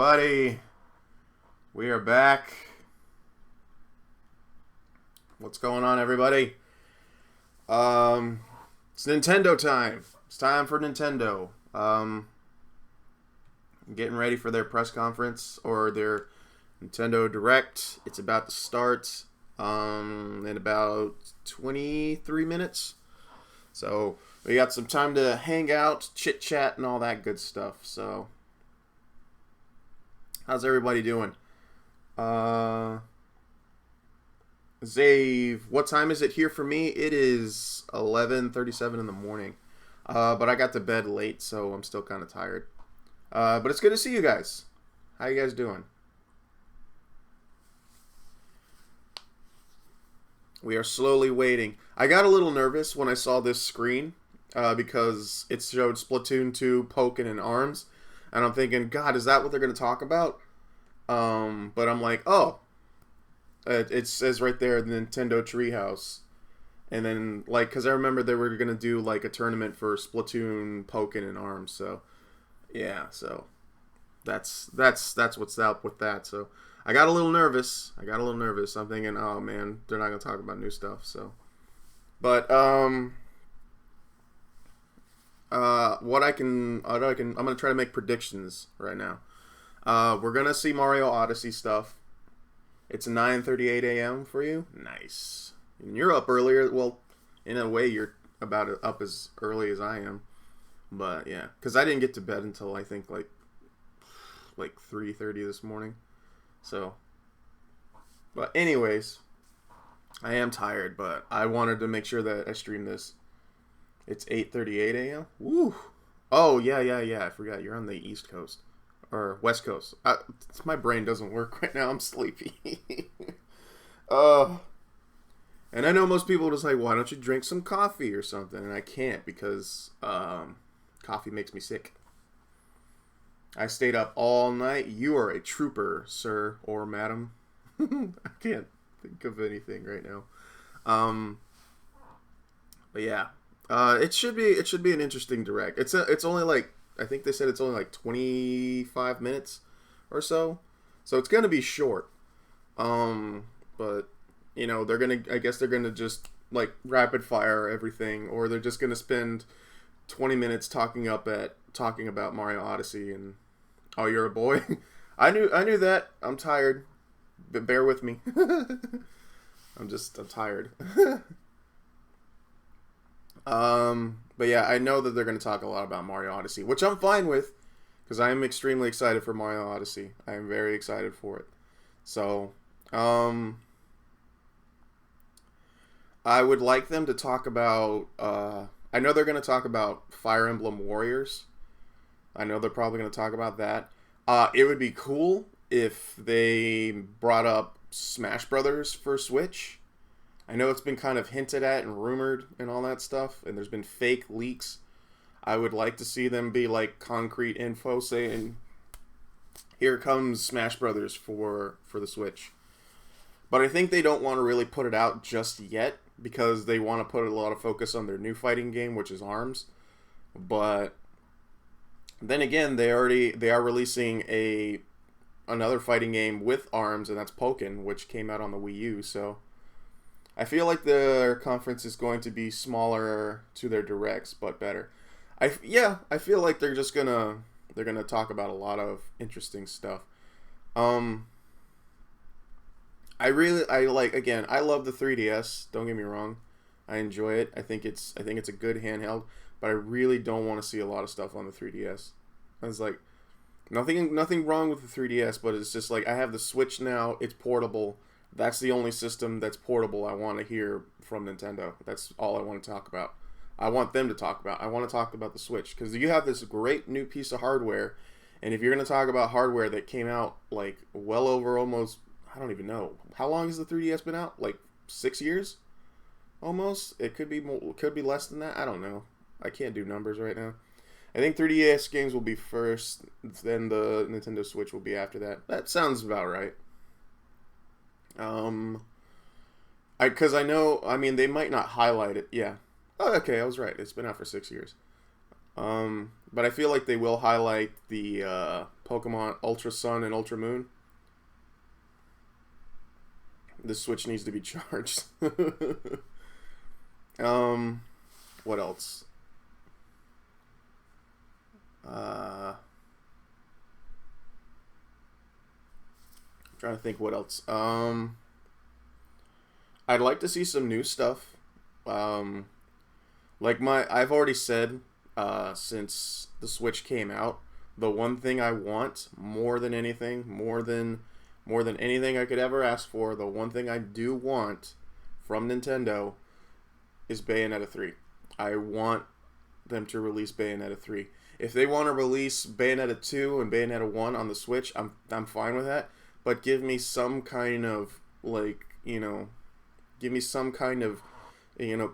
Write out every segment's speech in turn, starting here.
everybody. We are back. What's going on, everybody? It's Nintendo time. It's time for Nintendo. Getting ready for their press conference or their Nintendo Direct. It's about to start in about 23 minutes. So we got some time to hang out, chit chat, and all that good stuff. So, how's everybody doing? Zave, what time is it here for me? It is 11:37 in the morning. But I got to bed late, so I'm still kind of tired. But it's good to see you guys. How you guys doing? We are slowly waiting. I got a little nervous when I saw this screen because it showed Splatoon 2, Pokken, and ARMS. And I'm thinking, God, is that what they're going to talk about? But I'm like, oh. It says right there, the Nintendo Treehouse. And then, like, because I remember they were going to do, like, a tournament for Splatoon, Pokken, and ARMS. So, yeah, so that's what's up with that. So I got a little nervous. I'm thinking, oh man, they're not gonna talk about new stuff. So, but I'm gonna try to make predictions right now. We're gonna see Mario Odyssey stuff. It's 9:38 a.m. for you. Nice. And you're up earlier. Well, in a way, you're about up as early as I am. But yeah, because I didn't get to bed until I think like 3:30 this morning. So, but anyways, I am tired, but I wanted to make sure that I stream this. It's 8:38 a.m. Woo! Oh yeah. I forgot you're on the East Coast or West Coast. My brain doesn't work right now. I'm sleepy. And I know most people are just like, why don't you drink some coffee or something? And I can't because coffee makes me sick. I stayed up all night. You are a trooper, sir or madam. I can't think of anything right now. But yeah, it should be an interesting direct. It's only like, I think they said it's only like 25 minutes or so, so it's gonna be short. But you know I guess they're gonna just like rapid fire everything, or they're just gonna spend 20 minutes talking about Mario Odyssey and oh, you're a boy. I knew that. I'm tired, but bear with me. I'm tired. But yeah, I know that they're going to talk a lot about Mario Odyssey, which I'm fine with because I am extremely excited for Mario Odyssey. I am very excited for it. So, I would like them to talk about I know they're going to talk about Fire Emblem Warriors. I know they're probably going to talk about that. It would be cool if they brought up Smash Brothers for Switch. I know it's been kind of hinted at and rumored and all that stuff, and there's been fake leaks. I would like to see them be like concrete info saying, here comes Smash Brothers for the Switch. But I think they don't want to really put it out just yet because they want to put a lot of focus on their new fighting game, which is ARMS. But then again, they are releasing another fighting game with ARMS, and that's Pokken, which came out on the Wii U. So I feel like their conference is going to be smaller to their directs, but better. I feel like they're gonna talk about a lot of interesting stuff. I love the 3DS. Don't get me wrong, I enjoy it. I think it's a good handheld, but I really don't want to see a lot of stuff on the 3DS. I was like, nothing wrong with the 3DS, but it's just like I have the Switch now. It's portable. That's the only system that's portable I want to hear from Nintendo. That's all I want to talk about. I want them to talk about. I want to talk about the Switch because you have this great new piece of hardware, and if you're going to talk about hardware that came out like well over almost, I don't even know how long has the 3DS been out? Like 6 years, almost. It could be more, could be less than that. I don't know. I can't do numbers right now. I think 3DS games will be first, then the Nintendo Switch will be after that. That sounds about right. Because I know, I mean, they might not highlight it. Yeah. Oh, okay, I was right. It's been out for 6 years. But I feel like they will highlight the Pokemon Ultra Sun and Ultra Moon. The Switch needs to be charged. What else? I'm trying to think what else. I'd like to see some new stuff. I've already said, since the Switch came out, the one thing I want more than anything, more than anything I could ever ask for, the one thing I do want from Nintendo is Bayonetta 3. I want them to release Bayonetta 3. If they want to release Bayonetta 2 and Bayonetta 1 on the Switch, I'm fine with that. But give me some kind of, give me some kind of,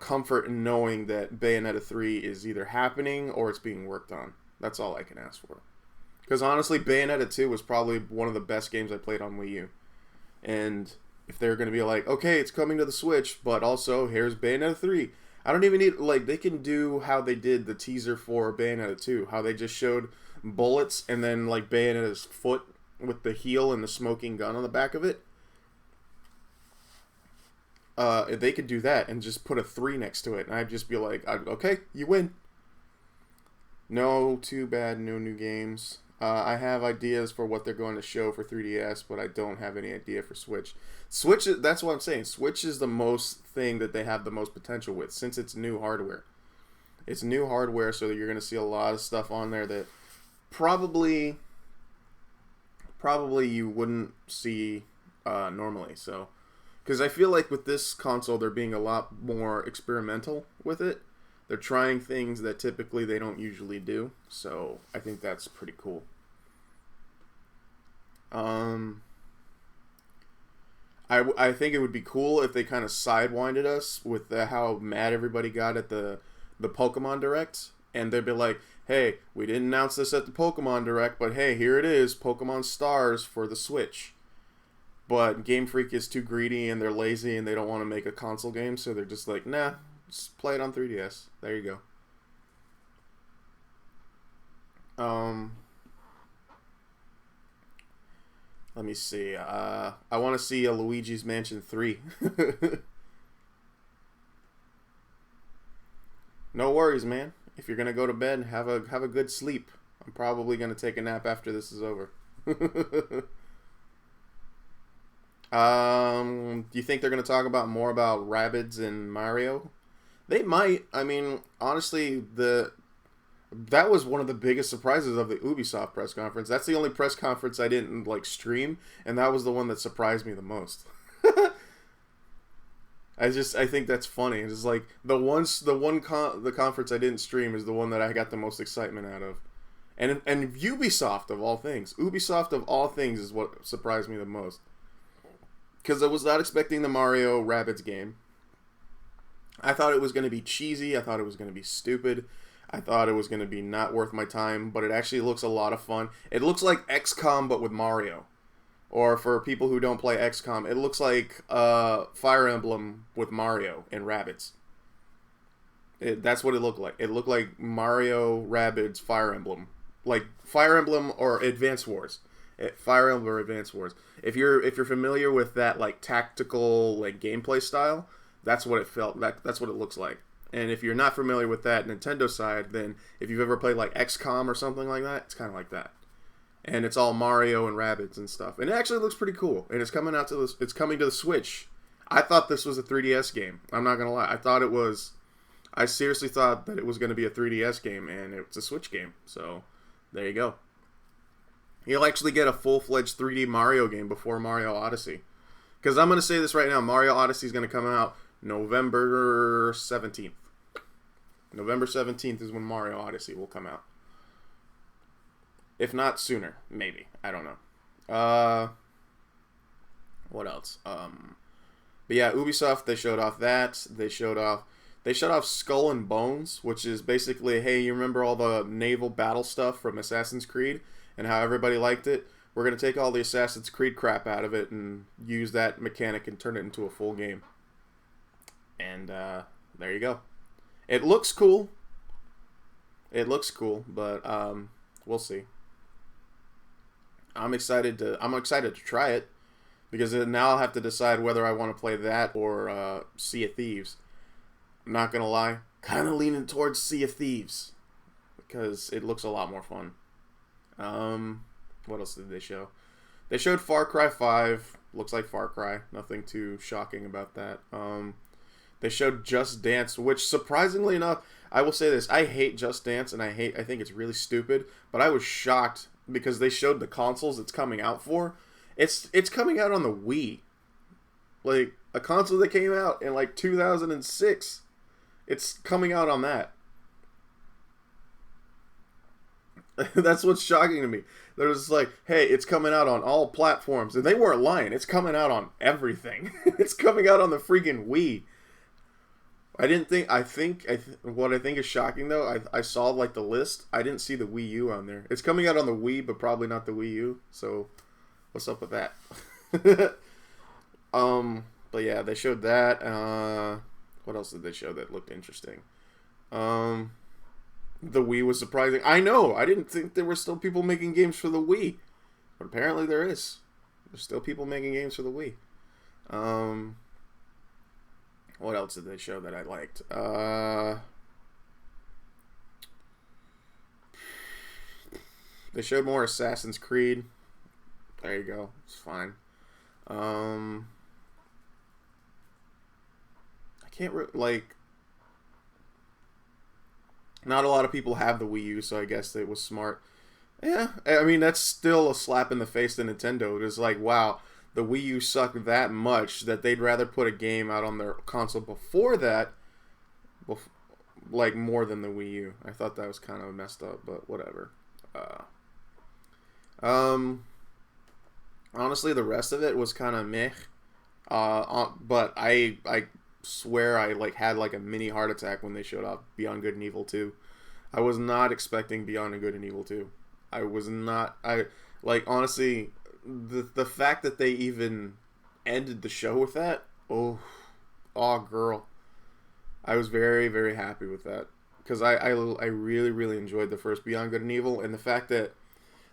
comfort in knowing that Bayonetta 3 is either happening or it's being worked on. That's all I can ask for. Because honestly, Bayonetta 2 was probably one of the best games I played on Wii U. And if they're going to be like, okay, it's coming to the Switch, but also here's Bayonetta 3. I don't even need, they can do how they did the teaser for Bayonetta 2. How they just showed bullets and then, Bayonetta's foot with the heel and the smoking gun on the back of it. They could do that and just put a 3 next to it. And I'd just be like, okay, you win. No, too bad, no new games. I have ideas for what they're going to show for 3DS, but I don't have any idea for Switch. Switch, that's what I'm saying. Switch is the most thing that they have the most potential with, since it's new hardware. It's new hardware, so you're going to see a lot of stuff on there that probably you wouldn't see normally. So, because I feel like with this console, they're being a lot more experimental with it. They're trying things that typically they don't usually do, so I think that's pretty cool. I think it would be cool if they kind of sidewinded us with how mad everybody got at the Pokemon Direct, and they'd be like, hey, we didn't announce this at the Pokemon Direct, but hey, here it is, Pokemon Stars for the Switch. But Game Freak is too greedy and they're lazy and they don't want to make a console game, so they're just like, nah, just play it on 3DS. There you go. Let me see. I want to see a Luigi's Mansion 3. No worries, man. If you're gonna go to bed, have a good sleep. I'm probably gonna take a nap after this is over. Do you think they're gonna talk about more about Rabbids and Mario? They might. I mean, honestly, that was one of the biggest surprises of the Ubisoft press conference. That's the only press conference I didn't stream, and that was the one that surprised me the most. I think that's funny. It's like the conference I didn't stream is the one that I got the most excitement out of, and Ubisoft of all things, is what surprised me the most, because I was not expecting the Mario Rabbids game. I thought it was going to be cheesy. I thought it was going to be stupid. I thought it was going to be not worth my time, but it actually looks a lot of fun. It looks like XCOM, but with Mario. Or for people who don't play XCOM, it looks like Fire Emblem with Mario and Rabbids. That's what it looked like. It looked like Mario, Rabbids, Fire Emblem. Like Fire Emblem or Advance Wars. Fire Emblem or Advance Wars. If you're familiar with that tactical gameplay style, that's what it felt. That's what it looks like. And if you're not familiar with that Nintendo side, then if you've ever played XCOM or something like that, it's kind of like that. And it's all Mario and Rabbids and stuff. And it actually looks pretty cool. And it's coming to the Switch. I thought this was a 3DS game. I'm not gonna lie. I seriously thought that it was gonna be a 3DS game, and it's a Switch game. So there you go. You'll actually get a full-fledged 3D Mario game before Mario Odyssey. Because I'm gonna say this right now, Mario Odyssey is gonna come out November 17th. November 17th is when Mario Odyssey will come out. If not sooner, maybe. I don't know. What else? But yeah, Ubisoft, they showed off that. They showed off Skull and Bones, which is basically, hey, you remember all the naval battle stuff from Assassin's Creed and how everybody liked it? We're going to take all the Assassin's Creed crap out of it and use that mechanic and turn it into a full game. And there you go. It looks cool. But we'll see. I'm excited to try it because now I'll have to decide whether I want to play that or Sea of Thieves. I'm not gonna lie, kind of leaning towards Sea of Thieves because it looks a lot more fun. What else did they show? They showed Far Cry 5. Looks like Far Cry. Nothing too shocking about that. They showed Just Dance, which surprisingly enough, I will say this: I hate Just Dance, and I think it's really stupid. But I was shocked because they showed the consoles it's coming out for. It's coming out on the Wii, like a console that came out in like 2006. It's coming out on that. That's what's shocking to me. They're just like, hey, it's coming out on all platforms. And they weren't lying. It's coming out on everything. It's coming out on the freaking Wii. What I think is shocking, though, I saw, like, the list. I didn't see the Wii U on there. It's coming out on the Wii, but probably not the Wii U. So, what's up with that? But yeah, they showed that. What else did they show that looked interesting? The Wii was surprising. I know. I didn't think there were still people making games for the Wii. But apparently there is. There's still people making games for the Wii. What else did they show that I liked? They showed more Assassin's Creed. There you go. It's fine. I can't like... Not a lot of people have the Wii U, so I guess it was smart. Yeah, I mean, that's still a slap in the face to Nintendo. It was like, wow, the Wii U sucked that much that they'd rather put a game out on their console before that, like, more than the Wii U. I thought that was kind of messed up, but whatever. Honestly, the rest of it was kind of meh. But I swear I like had like a mini heart attack when they showed off Beyond Good and Evil 2. I was not expecting Beyond Good and Evil 2. I was not. I like honestly the fact that they even ended the show with that. Oh girl. I was very, very happy with that because I really, really enjoyed the first Beyond Good and Evil, and the fact that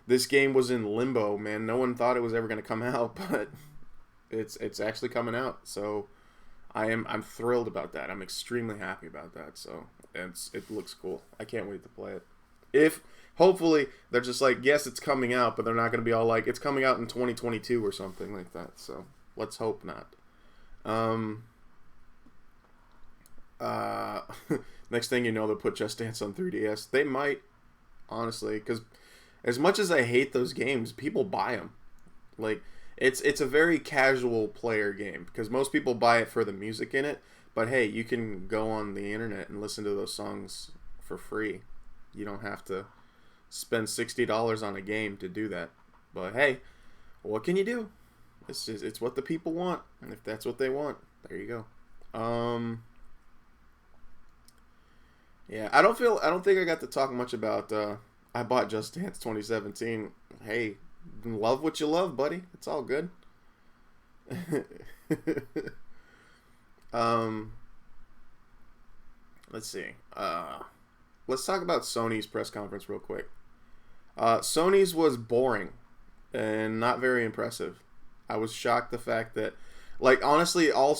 this game was in limbo, man. No one thought it was ever going to come out, but it's actually coming out. So I'm thrilled about that. I'm extremely happy about that. So it looks cool. I can't wait to play it. If hopefully they're just like, yes, it's coming out, but they're not going to be all like, it's coming out in 2022 or something like that. So let's hope not. Next thing you know, they'll put Just Dance on 3DS. They might, honestly, because as much as I hate those games, people buy them. Like, it's a very casual player game because most people buy it for the music in it. But hey, you can go on the internet and listen to those songs for free. You don't have to spend $60 on a game to do that. But hey, what can you do? It's what the people want, and if that's what they want, there you go. Yeah, I don't think I got to talk much about. I bought Just Dance 2017. Hey, love what you love, buddy. It's all good. Let's see. Let's talk about Sony's press conference real quick. Sony's was boring and not very impressive. I was shocked the fact that, like, honestly, all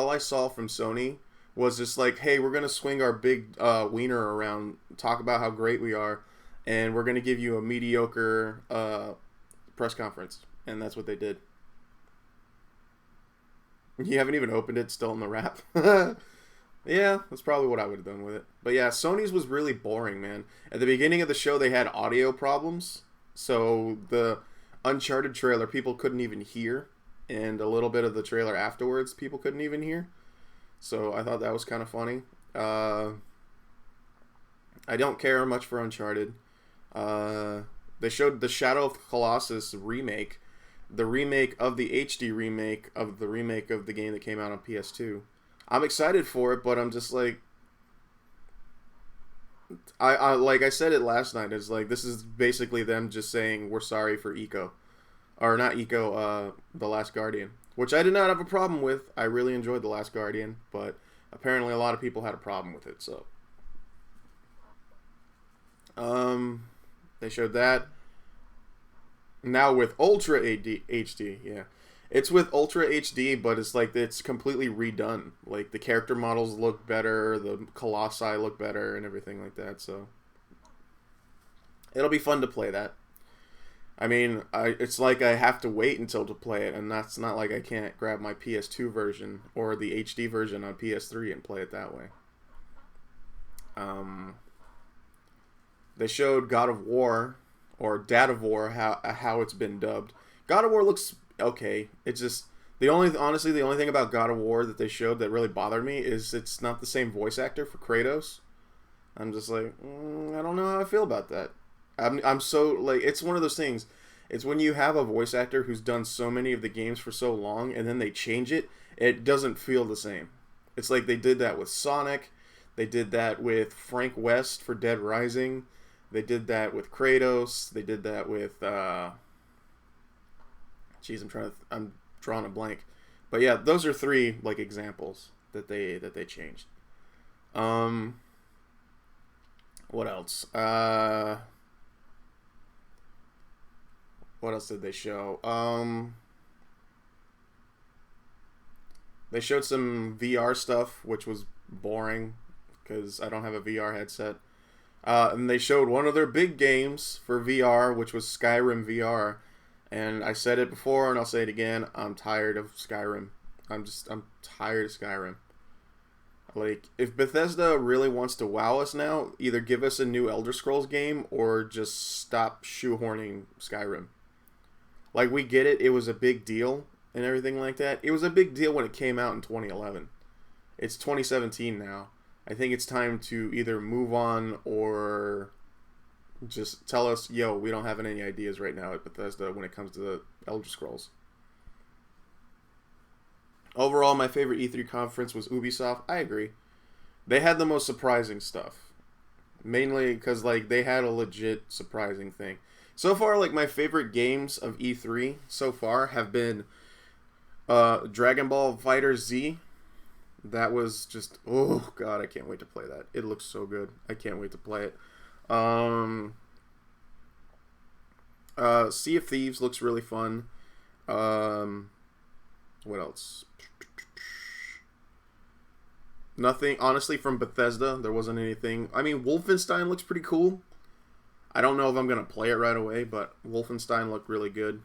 I saw from Sony was just like, hey, we're gonna swing our big wiener around, talk about how great we are, and we're gonna give you a mediocre press conference, and that's what they did. You haven't even opened it, still in the wrap. Yeah, that's probably what I would have done with it. But yeah, Sony's was really boring, man. At the beginning of the show, they had audio problems, so the Uncharted trailer people couldn't even hear, and a little bit of the trailer afterwards people couldn't even hear. So I thought that was kind of funny. I don't care much for Uncharted. They showed the Shadow of the Colossus remake, the remake of the HD remake of the game that came out on PS2. I'm excited for it, but I'm just like, I like I said it last night. It's like this is basically them just saying we're sorry for Eco, or not Eco, The Last Guardian, which I did not have a problem with. I really enjoyed The Last Guardian, but apparently a lot of people had a problem with it. So, they showed that. Now with Ultra HD, yeah. It's with Ultra HD, but it's like it's completely redone. Like the character models look better, the colossi look better, and everything like that. So it'll be fun to play that. I mean, it's like I have to wait until to play it, and that's not like I can't grab my PS2 version or the HD version on PS3 and play it that way. Um, they showed God of War or Dad of War, how it's been dubbed. God of War looks okay. It's just the only thing about God of War that they showed that really bothered me is it's not the same voice actor for Kratos. I'm just like, I don't know how I feel about that. I'm so like, it's one of those things. It's when you have a voice actor who's done so many of the games for so long and then they change it, it doesn't feel the same. It's like they did that with Sonic. They did that with Frank West for Dead Rising. They did that with Kratos. They did that with I'm drawing a blank. But yeah, those are three like examples that they changed. What else? What else did they show? They showed some VR stuff, which was boring because I don't have a VR headset. And they showed one of their big games for VR, which was Skyrim VR. And I said it before, and I'll say it again. I'm tired of Skyrim. I'm tired of Skyrim. Like, if Bethesda really wants to wow us now, either give us a new Elder Scrolls game or just stop shoehorning Skyrim. Like, we get it. It was a big deal and everything like that. It was a big deal when it came out in 2011. It's 2017 now. I think it's time to either move on or just tell us, yo, we don't have any ideas right now at Bethesda when it comes to the Elder Scrolls. Overall, my favorite E3 conference was Ubisoft. I agree. They had the most surprising stuff. Mainly because, like, they had a legit surprising thing. So far, like, my favorite games of E3 so far have been Dragon Ball Fighter Z. That was just, oh god, I can't wait to play that. It looks so good. I can't wait to play it. Sea of Thieves looks really fun. What else? Nothing, honestly, from Bethesda. There wasn't anything. I mean, Wolfenstein looks pretty cool. I don't know if I'm going to play it right away, but Wolfenstein looked really good.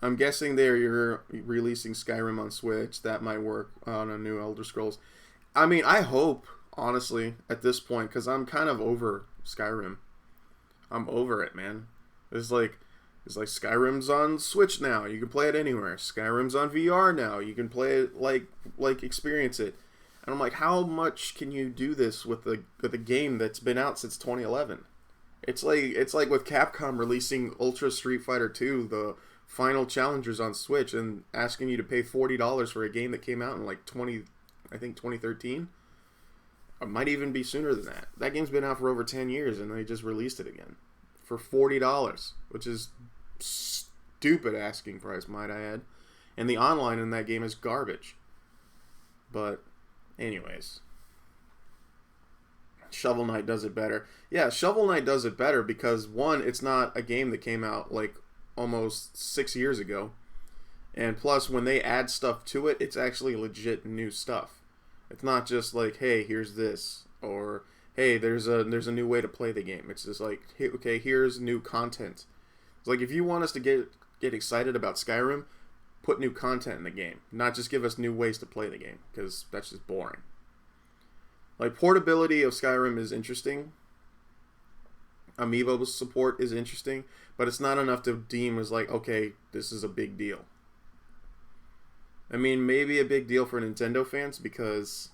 I'm guessing you're releasing Skyrim on Switch. That might work on a new Elder Scrolls. I mean, I hope, honestly, at this point, because I'm kind of over Skyrim. I'm over it, man. It's like Skyrim's on Switch now. You can play it anywhere. Skyrim's on VR now. You can play it like experience it. And I'm like, how much can you do this with a game that's been out since 2011? It's like with Capcom releasing Ultra Street Fighter 2, the final challengers on Switch, and asking you to pay $40 for a game that came out in like 2013. It might even be sooner than that. That game's been out for over 10 years, and they just released it again for $40, which is stupid asking price, might I add. And the online in that game is garbage. But anyways, Shovel Knight does it better. Yeah, Shovel Knight does it better because, one, it's not a game that came out like almost 6 years ago. And plus, when they add stuff to it, it's actually legit new stuff. It's not just like, hey, here's this, or hey, there's a new way to play the game. It's just like, hey, okay, here's new content. It's like, if you want us to get excited about Skyrim, put new content in the game, not just give us new ways to play the game, because that's just boring. Like, portability of Skyrim is interesting. Amiibo support is interesting, but it's not enough to deem as like, okay, this is a big deal. I mean, maybe a big deal for Nintendo fans because,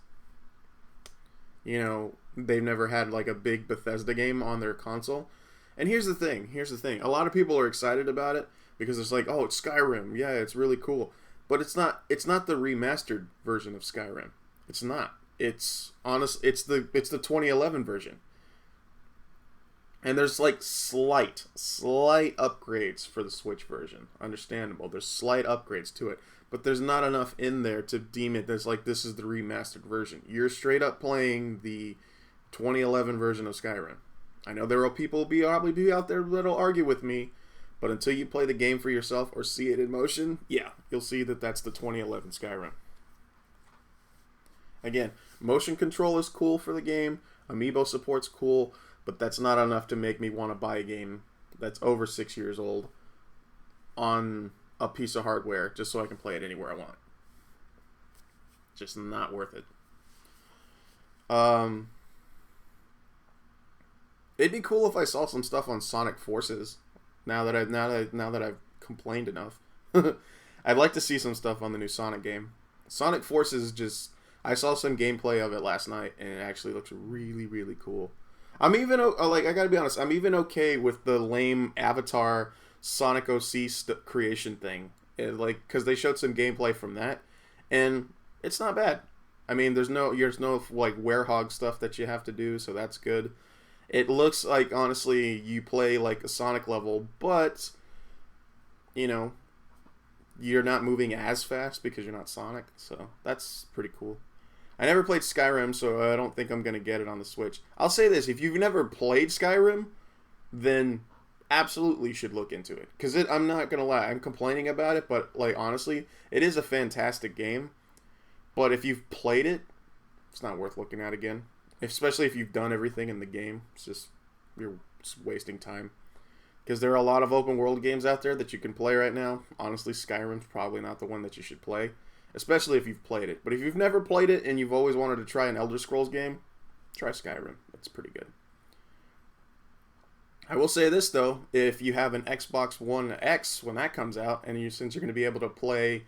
you know, they've never had like a big Bethesda game on their console. And here's the thing. A lot of people are excited about it because it's like, oh, it's Skyrim. Yeah, it's really cool. But it's not the remastered version of Skyrim. It's not. It's the 2011 version. And there's like slight upgrades for the Switch version. Understandable. There's slight upgrades to it. But there's not enough in there to deem it as like this is the remastered version. You're straight up playing the 2011 version of Skyrim. I know there will probably be out there that'll argue with me, but until you play the game for yourself or see it in motion, yeah, you'll see that that's the 2011 Skyrim. Again, motion control is cool for the game, amiibo support's cool, but that's not enough to make me want to buy a game that's over 6 years old on a piece of hardware just so I can play it anywhere I want. Just not worth it. It'd be cool if I saw some stuff on Sonic Forces. Now that I've complained enough, I'd like to see some stuff on the new Sonic game. Sonic Forces I saw some gameplay of it last night, and it actually looks really, really cool. I'm even I gotta be honest. I'm even okay with the lame Avatar Sonic OC creation thing, because they showed some gameplay from that, and it's not bad. I mean, there's no like werehog stuff that you have to do, so that's good. It looks like, honestly, you play like a Sonic level, but you're not moving as fast because you're not Sonic, so that's pretty cool. I never played Skyrim, so I don't think I'm going to get it on the Switch. I'll say this, if you've never played Skyrim, then absolutely should look into it. Because I'm not going to lie, I'm complaining about it, but honestly, it is a fantastic game. But if you've played it, it's not worth looking at again. Especially if you've done everything in the game. You're just wasting time. Because there are a lot of open world games out there that you can play right now. Honestly, Skyrim's probably not the one that you should play. Especially if you've played it. But if you've never played it and you've always wanted to try an Elder Scrolls game, try Skyrim. It's pretty good. I will say this, though. If you have an Xbox One X when that comes out, and since you're going to be able to play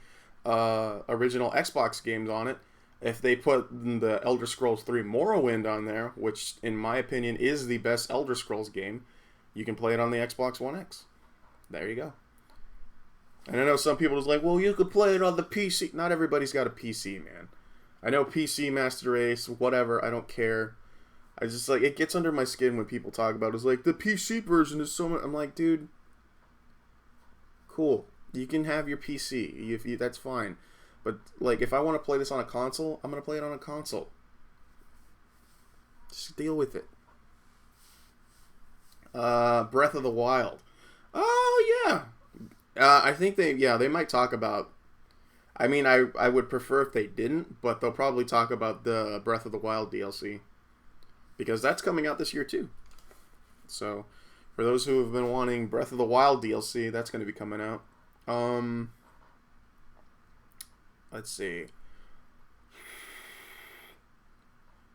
original Xbox games on it, if they put the Elder Scrolls 3 Morrowind on there, which in my opinion is the best Elder Scrolls game, you can play it on the Xbox One X. There you go. And I know some people are like, well, you could play it on the PC. Not everybody's got a PC, man. I know PC Master Race, whatever, I don't care. I just, it gets under my skin when people talk about it. It's like, the PC version is so much. I'm like, dude, cool. You can have your PC. That's fine. But, if I want to play this on a console, I'm going to play it on a console. Just deal with it. Breath of the Wild. Oh, yeah. I think they might talk about... I mean, I would prefer if they didn't, but they'll probably talk about the Breath of the Wild DLC. Because that's coming out this year, too. So, for those who have been wanting Breath of the Wild DLC, that's going to be coming out. Let's see.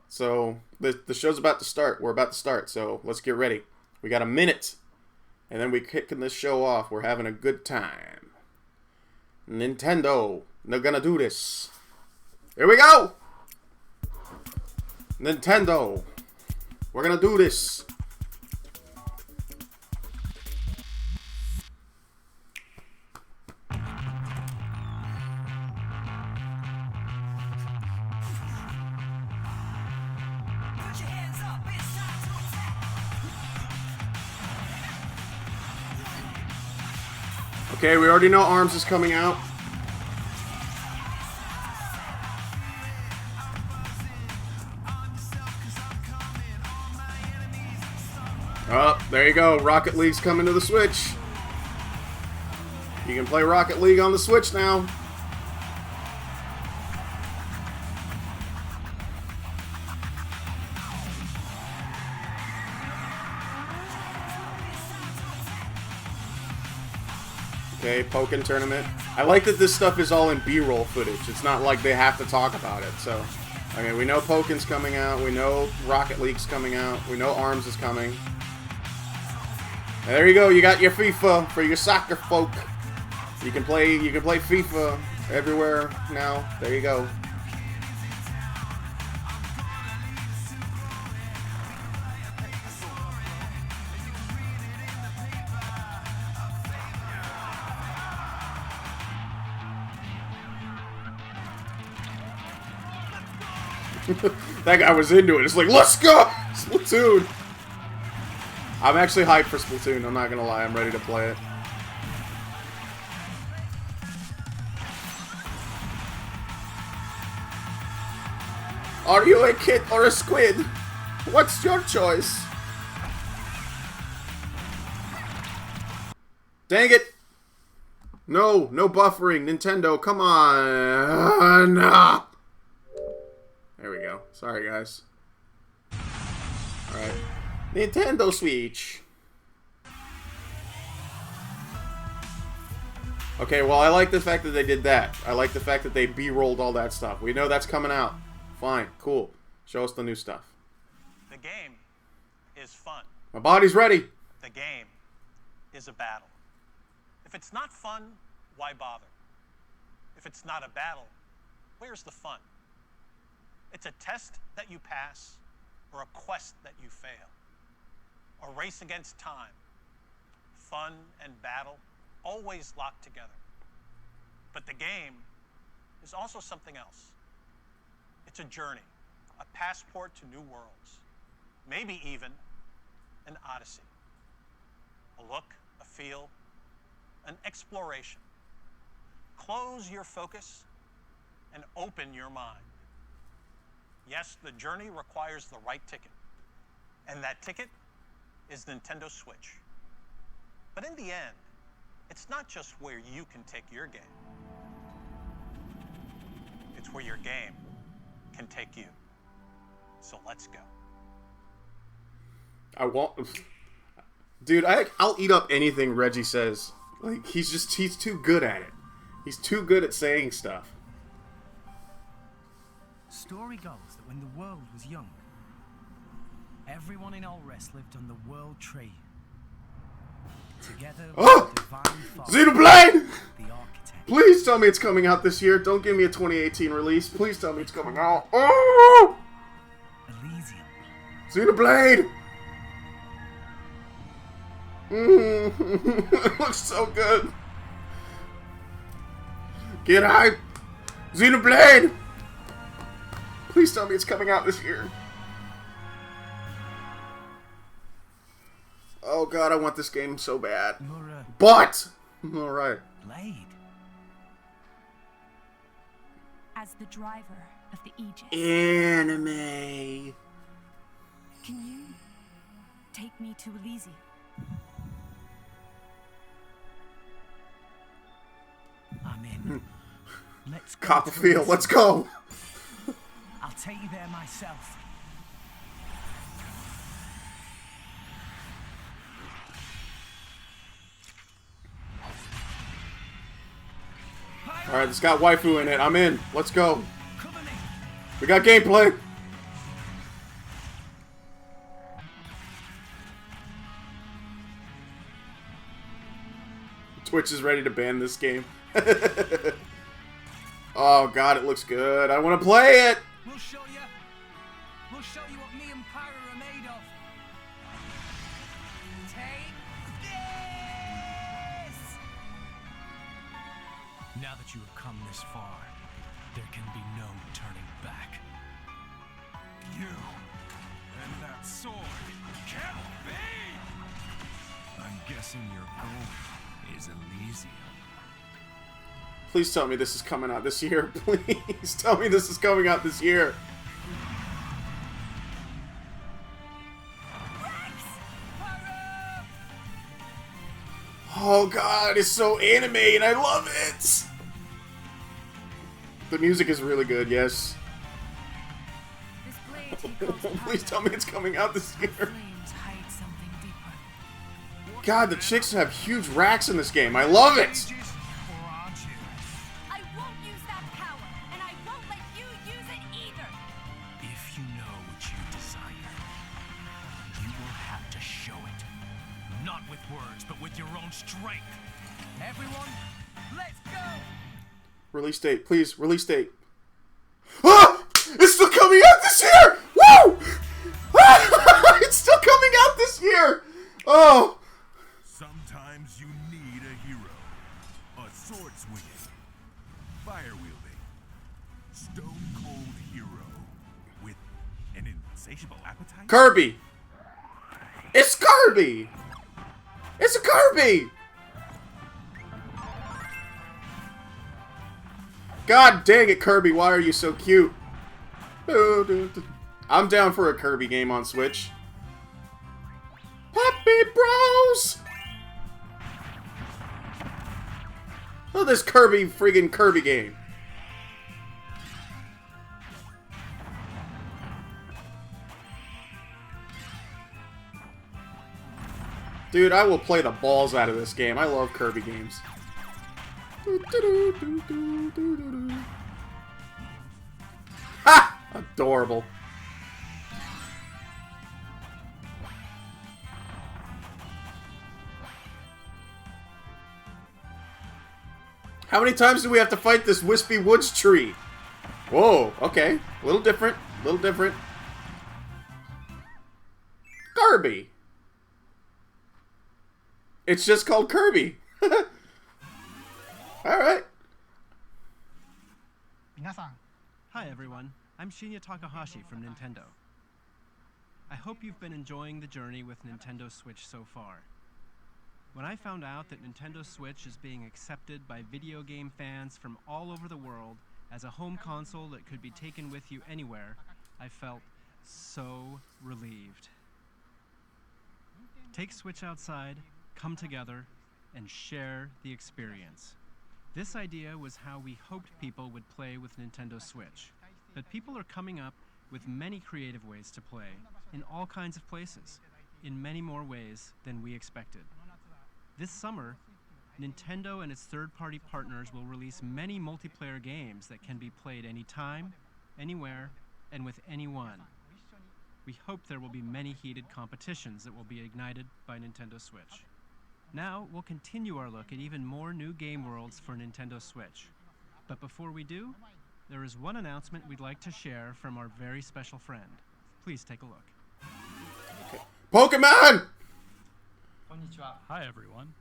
So, the show's about to start. We're about to start, so let's get ready. We got a minute. And then we're kicking this show off. We're having a good time. Nintendo. They're gonna do this. Here we go! Nintendo. We're gonna do this. Okay, we already know ARMS is coming out. Oh, there you go. Rocket League's coming to the Switch. You can play Rocket League on the Switch now. Okay, Pokken Tournament. I like that this stuff is all in B-roll footage. It's not like they have to talk about it. So, I mean, we know Pokken's coming out. We know Rocket League's coming out. We know ARMS is coming. And there you go. You got your FIFA for your soccer folk. You can play FIFA everywhere now. There you go. That guy was into it. It's like, let's go! Splatoon! I'm actually hyped for Splatoon. I'm not gonna lie. I'm ready to play it. Are you a kid or a squid? What's your choice? Dang it! No, no buffering. Nintendo, come on. There we go. Sorry, guys. Alright. Nintendo Switch. Okay, well, I like the fact that they did that. I like the fact that they B-rolled all that stuff. We know that's coming out. Fine. Cool. Show us the new stuff. The game is fun. My body's ready. The game is a battle. If it's not fun, why bother? If it's not a battle, where's the fun? It's a test that you pass or a quest that you fail. A race against time. Fun and battle always locked together. But the game is also something else. It's a journey, a passport to new worlds, maybe even an odyssey. A look, a feel, an exploration. Close your focus and open your mind. Yes, the journey requires the right ticket. And that ticket is Nintendo Switch. But in the end, it's not just where you can take your game. It's where your game can take you. So let's go. I want... Dude, I'll eat up anything Reggie says. Like, he's too good at it. He's too good at saying stuff. Story goes that when the world was young, everyone in Allrest lived on the World Tree. Together with the divine father, Xenoblade! the architect. Please tell me it's coming out this year. Don't give me a 2018 release. Please tell me it's coming out. Oh! Elysium. Xenoblade! It looks so good. Get hype! Xenoblade! Please tell me it's coming out this year. Oh god, I want this game so bad. But! Alright. Blade. As the driver of the Aegis, Anime. can you take me to Elysium? I'm in. Let's go. Copperfield, let's go! I'll take you there myself. Alright, it's got waifu in it. I'm in. Let's go. Cover me. We got gameplay. Twitch is ready to ban this game. Oh god, it looks good. I want to play it. We'll show you. We'll show you what me and Pyro are made of. Take this! Now that you have come this far, there can be no turning back. You and that sword can't be! I'm guessing your goal is Elysium. Please tell me this is coming out this year. Please tell me this is coming out this year. Oh god, it's so anime and I love it! The music is really good, yes. This blade he calls Please tell me it's coming out this year. flames hide something deeper. God, the chicks have huge racks in this game. I love it! I won't use that power, and I won't let you use it either. If you know what you desire, you will have to show it. Not with words, but with your own strength. Everyone, let's go! Release date, please, release date. Ah! It's still coming out this year! Woo! It's still coming out this year! Oh! Sometimes you need a hero. A sword swinging, fire wielding, stone cold hero with an insatiable appetite. Kirby! It's Kirby! It's a Kirby! God dang it, Kirby, why are you so cute? I'm down for a Kirby game on Switch. Puppy Bros! Look at this friggin' Kirby game. Dude, I will play the balls out of this game. I love Kirby games. Ha! Adorable. How many times do we have to fight this Wispy Woods tree? Whoa, okay. A little different. A little different. Kirby. It's just called Kirby. Alright. Hi everyone, I'm Shinya Takahashi from Nintendo. I hope you've been enjoying the journey with Nintendo Switch so far. When I found out that Nintendo Switch is being accepted by video game fans from all over the world as a home console that could be taken with you anywhere, I felt so relieved. Take Switch outside, come together, and share the experience. This idea was how we hoped people would play with Nintendo Switch. But people are coming up with many creative ways to play, in all kinds of places, in many more ways than we expected. This summer, Nintendo and its third-party partners will release many multiplayer games that can be played anytime, anywhere, and with anyone. We hope there will be many heated competitions that will be ignited by Nintendo Switch. Now, we'll continue our look at even more new game worlds for Nintendo Switch. But before we do, there is one announcement we'd like to share from our very special friend. Please take a look. Pokemon! Hi everyone.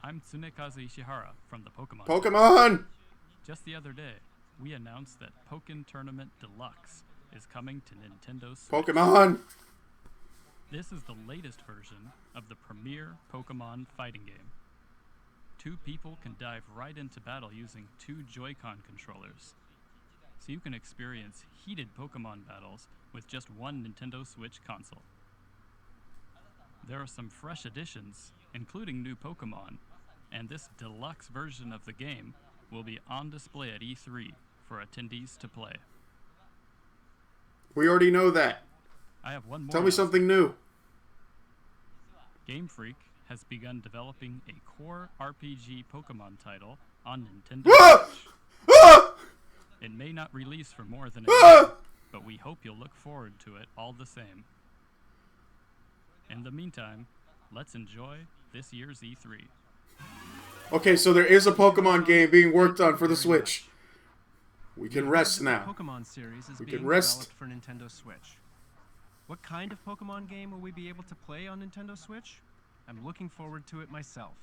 I'm Tsunekazu Ishihara from the Pokemon. Pokemon! Just the other day, we announced that Pokken Tournament Deluxe is coming to Nintendo Switch. Pokemon! This is the latest version of the premier Pokemon fighting game. Two people can dive right into battle using two Joy-Con controllers. So you can experience heated Pokemon battles with just one Nintendo Switch console. There are some fresh additions, including new Pokemon, and this deluxe version of the game will be on display at E3 for attendees to play. We already know that. I have one more. Tell me something new. Game Freak has begun developing a core RPG Pokemon title on Nintendo Switch. It may not release for more than a year, but we hope you'll look forward to it all the same. In the meantime, let's enjoy this year's E3. Okay, so there is a Pokemon game being worked on for the Switch. We can rest now. The Pokemon series is We being can rest. developed for Nintendo Switch. What kind of Pokemon game will we be able to play on Nintendo Switch? I'm looking forward to it myself.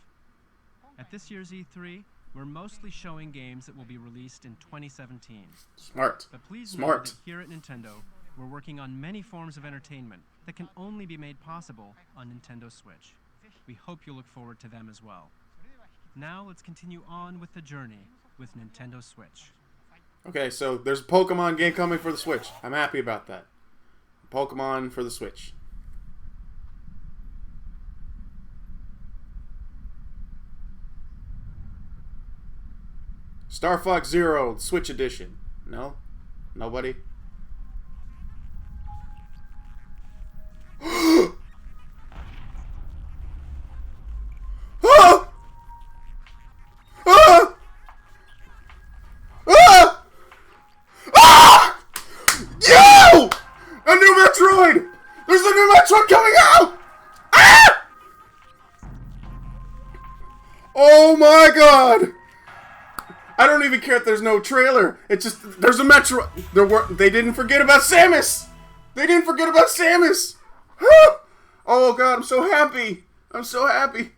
At this year's E3, we're mostly showing games that will be released in 2017. Smart. But please know Smart. that here at Nintendo, we're working on many forms of entertainment that can only be made possible on Nintendo Switch. We hope you look forward to them as well. Now let's continue on with the journey with Nintendo Switch. Okay, so there's a Pokemon game coming for the Switch. I'm happy about that. Pokemon for the Switch. Star Fox Zero Switch Edition. No? Nobody? Ah! Ah! Ah! Ah! Yo! A new Metroid! There's a new Metroid coming out! Ah! Oh my god! I don't even care if there's no trailer. It's just, there's a Metroid. They didn't forget about Samus! They didn't forget about Samus! Ah! Oh god, I'm so happy! I'm so happy.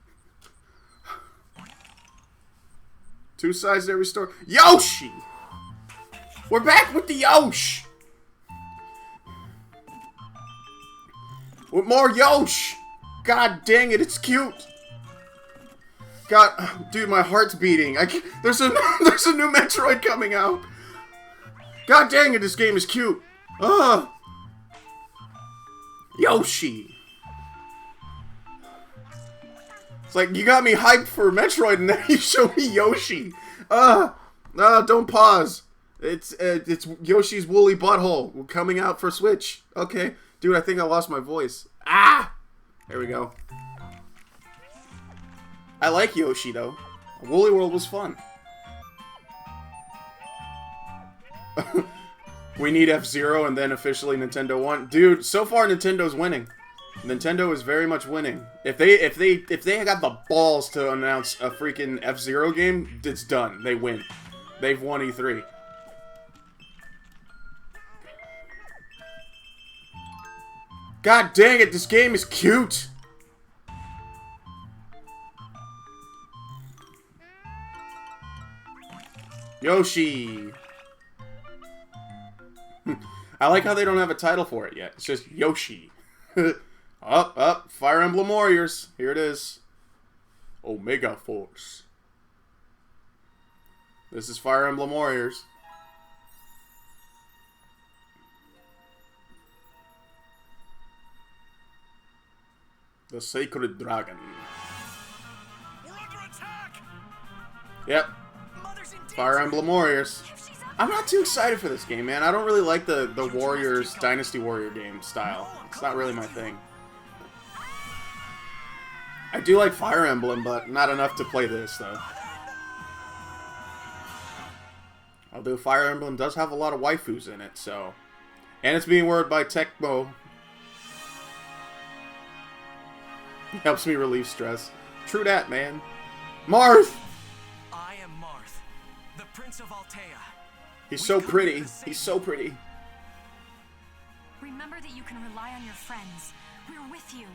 Two sides to every story. Yoshi! We're back with the Yoshi! With more Yoshi! God dang it, it's cute! God, dude, my heart's beating. There's a new Metroid coming out! God dang it, this game is cute! Yoshi! It's like, you got me hyped for Metroid, and then you show me Yoshi. Don't pause. It's Yoshi's woolly butthole coming out for Switch. Okay. Dude, I think I lost my voice. Ah! There we go. I like Yoshi, though. Woolly World was fun. We need F-Zero and then officially Nintendo won. Dude, so far Nintendo's winning. Nintendo is very much winning. If they got the balls to announce a freaking F-Zero game, it's done. They win. They've won E3. God dang it, this game is cute! Yoshi! I like how they don't have a title for it yet. It's just Yoshi. Up, Fire Emblem Warriors. Here it is. Omega Force. This is Fire Emblem Warriors. The Sacred Dragon. We're under attack! Yep. Fire Emblem Warriors. I'm not too excited for this game, man. I don't really like the Warriors, Dynasty Warrior game style. It's not really my thing. I do like Fire Emblem, but not enough to play this, though. Although Fire Emblem does have a lot of waifus in it, so... And it's being worded by Tecmo. Helps me relieve stress. True that, man. Marth! I am Marth, the Prince of Altea. He's so pretty. He's so pretty. Remember that you can rely on your friends. We're with you.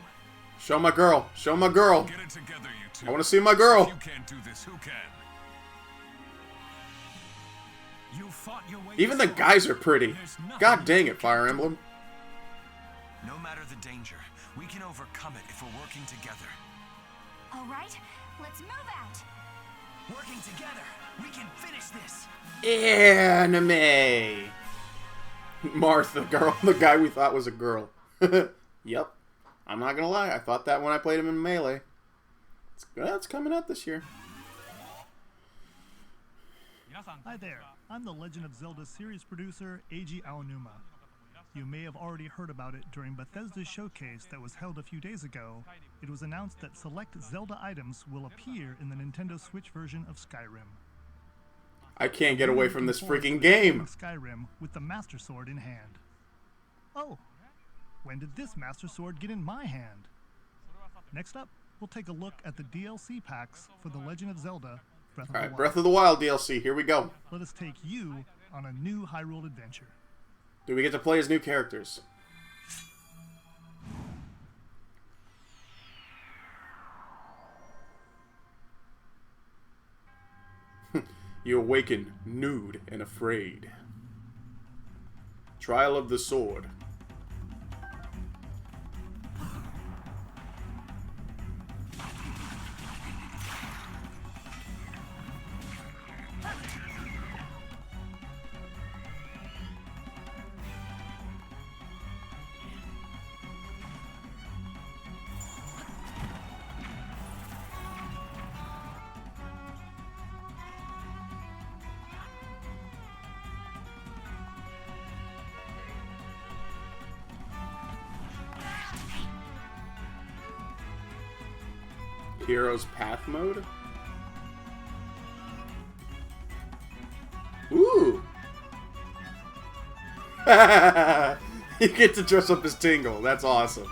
Show my girl. Show my girl. Get it together, you two. I want to see my girl. If you can't do this, who can? You fought your way Even the guys are pretty. God dang it, Fire Emblem. No matter the danger, we can overcome it if we're working together. All right, let's move out. Working together, we can finish this. Anime. Martha, girl, the guy we thought was a girl. Yep. I'm not gonna lie, I thought that when I played him in Melee. It's coming out this year. Hi there, I'm the Legend of Zelda series producer, Eiji Aonuma. You may have already heard about it during Bethesda's showcase that was held a few days ago. It was announced that select Zelda items will appear in the Nintendo Switch version of Skyrim. I can't get away from this Looking forward freaking to the game game. of Skyrim with the Master Sword in hand. Oh, when did this Master Sword get in my hand? Next up, we'll take a look at the DLC packs for The Legend of Zelda Breath of the Alright, Wild. Breath of the Wild DLC, here we go. Let us take you on a new Hyrule adventure. Do we get to play as new characters? You awaken nude and afraid. Trial of the Sword. Heroes Path mode? Ooh! You get to dress up as Tingle. That's awesome.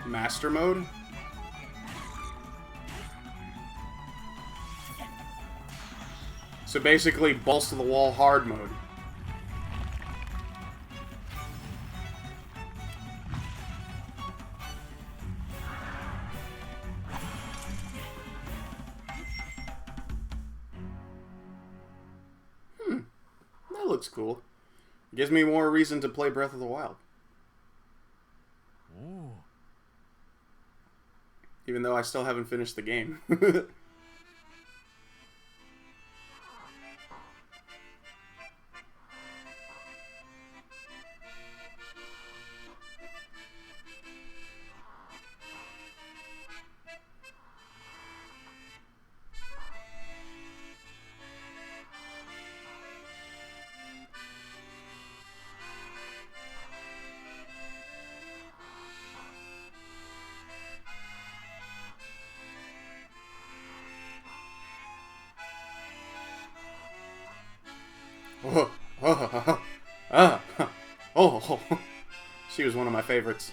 Master mode? So basically, balls to the wall hard mode. That looks cool. Gives me more reason to play Breath of the Wild. Oh. Even though I still haven't finished the game. Oh, she was one of my favorites.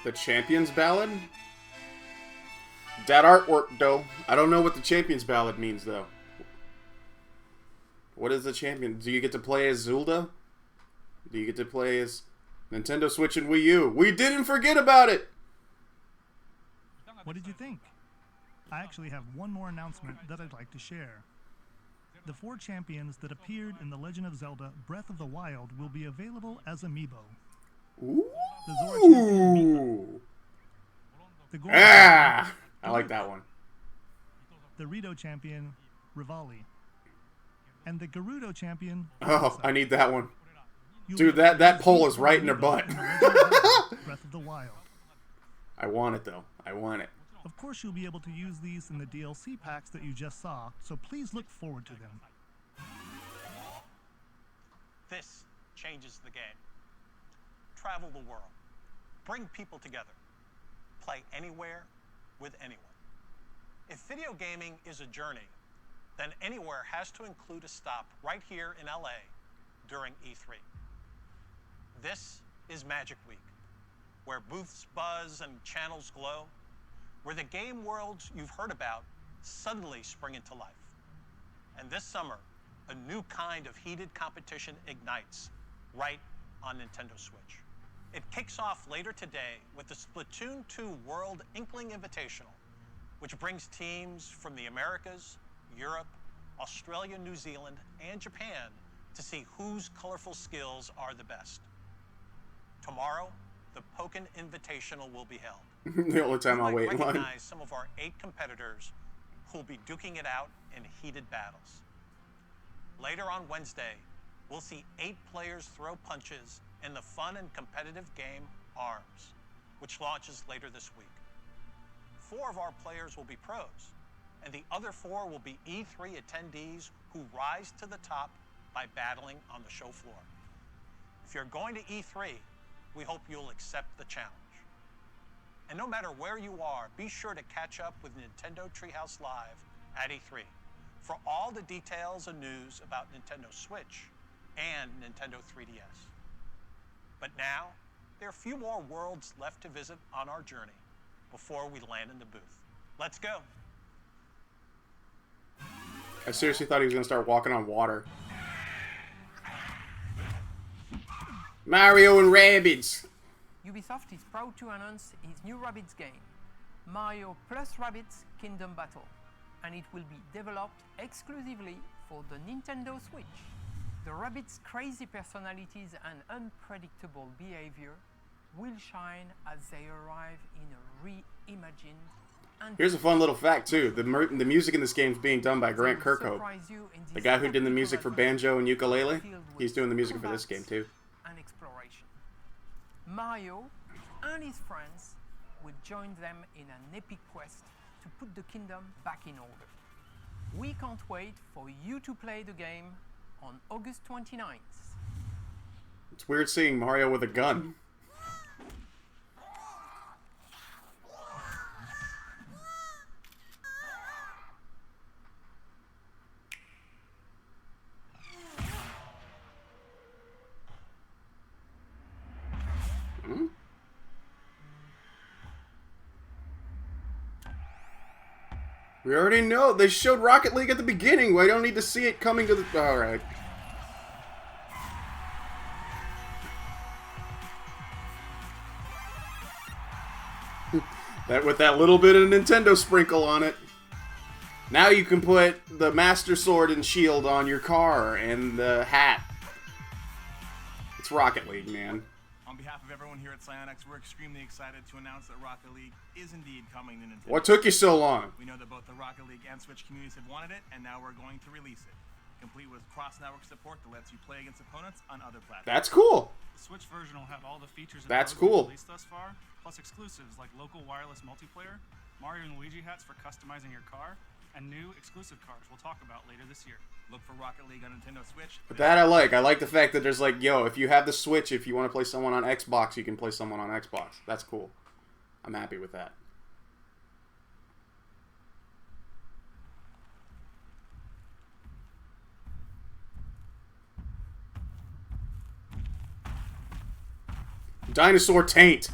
The Champion's Ballad? That artwork, though. I don't know what the Champion's Ballad means, though. What is the champion? Do you get to play as Zelda? Do you get to play as Nintendo Switch and Wii U? We didn't forget about it! What did you think? I actually have one more announcement that I'd like to share. The 4 champions that appeared in The Legend of Zelda Breath of the Wild will be available as amiibo. Ooh! The Zora champion, the Goro Ah! I like that one. the Rito champion, Rivali, and the Gerudo champion, Oh, I need that one. You'll Dude, be that able to poll see is right in their amiibo butt. in The Legend of Zelda Breath of the Wild. I want it, though. I want it. Of course, you'll be able to use these in the DLC packs that you just saw, so please look forward to them. This changes the game. Travel the world. Bring people together. Play anywhere with anyone. If video gaming is a journey, then anywhere has to include a stop right here in LA during E3. This is Magic Week, where booths buzz and channels glow, where the game worlds you've heard about suddenly spring into life. And this summer, a new kind of heated competition ignites right on Nintendo Switch. It kicks off later today with the Splatoon 2 World Inkling Invitational, which brings teams from the Americas, Europe, Australia, New Zealand, and Japan to see whose colorful skills are the best. Tomorrow, the Pokken Invitational will be held. The only time You I'll might wait in line. recognize some of our 8 competitors who'll be duking it out in heated battles. Later on Wednesday, we'll see 8 players throw punches in the fun and competitive game ARMS, which launches later this week. 4 of our players will be pros, and the other 4 will be E3 attendees who rise to the top by battling on the show floor. If you're going to E3, we hope you'll accept the challenge. And no matter where you are, be sure to catch up with Nintendo Treehouse Live at E3 for all the details and news about Nintendo Switch and Nintendo 3DS. But now, there are a few more worlds left to visit on our journey before we land in the booth. Let's go. I seriously thought he was going to start walking on water. Mario and Rabbids. Ubisoft is proud to announce his new Rabbids game, Mario plus Rabbids Kingdom Battle, and it will be developed exclusively for the Nintendo Switch. The Rabbids' crazy personalities and unpredictable behavior will shine as they arrive in a reimagined. Here's a fun little fact, too. The music in this game is being done by Grant Kirkhope. The guy who did the music for Banjo and Ukulele, he's doing the music for this game, too. And exploration. Mario and his friends will join them in an epic quest to put the kingdom back in order. We can't wait for you to play the game on August 29th. It's weird seeing Mario with a gun. We already know. They showed Rocket League at the beginning. We don't need to see it coming to the... Alright. With that little bit of Nintendo sprinkle on it. Now you can put the Master Sword and Shield on your car and the hat. It's Rocket League, man. On behalf of everyone here at Psyonix, we're extremely excited to announce that Rocket League is indeed coming to Nintendo. What took you so long? We know that both the Rocket League and Switch communities have wanted it, and now we're going to release it. Complete with cross-network support that lets you play against opponents on other platforms. That's cool. The Switch version will have all the features and That's modes we've cool. released thus far, plus exclusives like local wireless multiplayer, Mario and Luigi hats for customizing your car, and new exclusive cars we'll talk about later this year. Look for Rocket League on Nintendo Switch. But that I like. I like the fact that there's like, yo, if you have the Switch, if you want to play someone on Xbox, you can play someone on Xbox. That's cool. I'm happy with that. Dinosaur taint.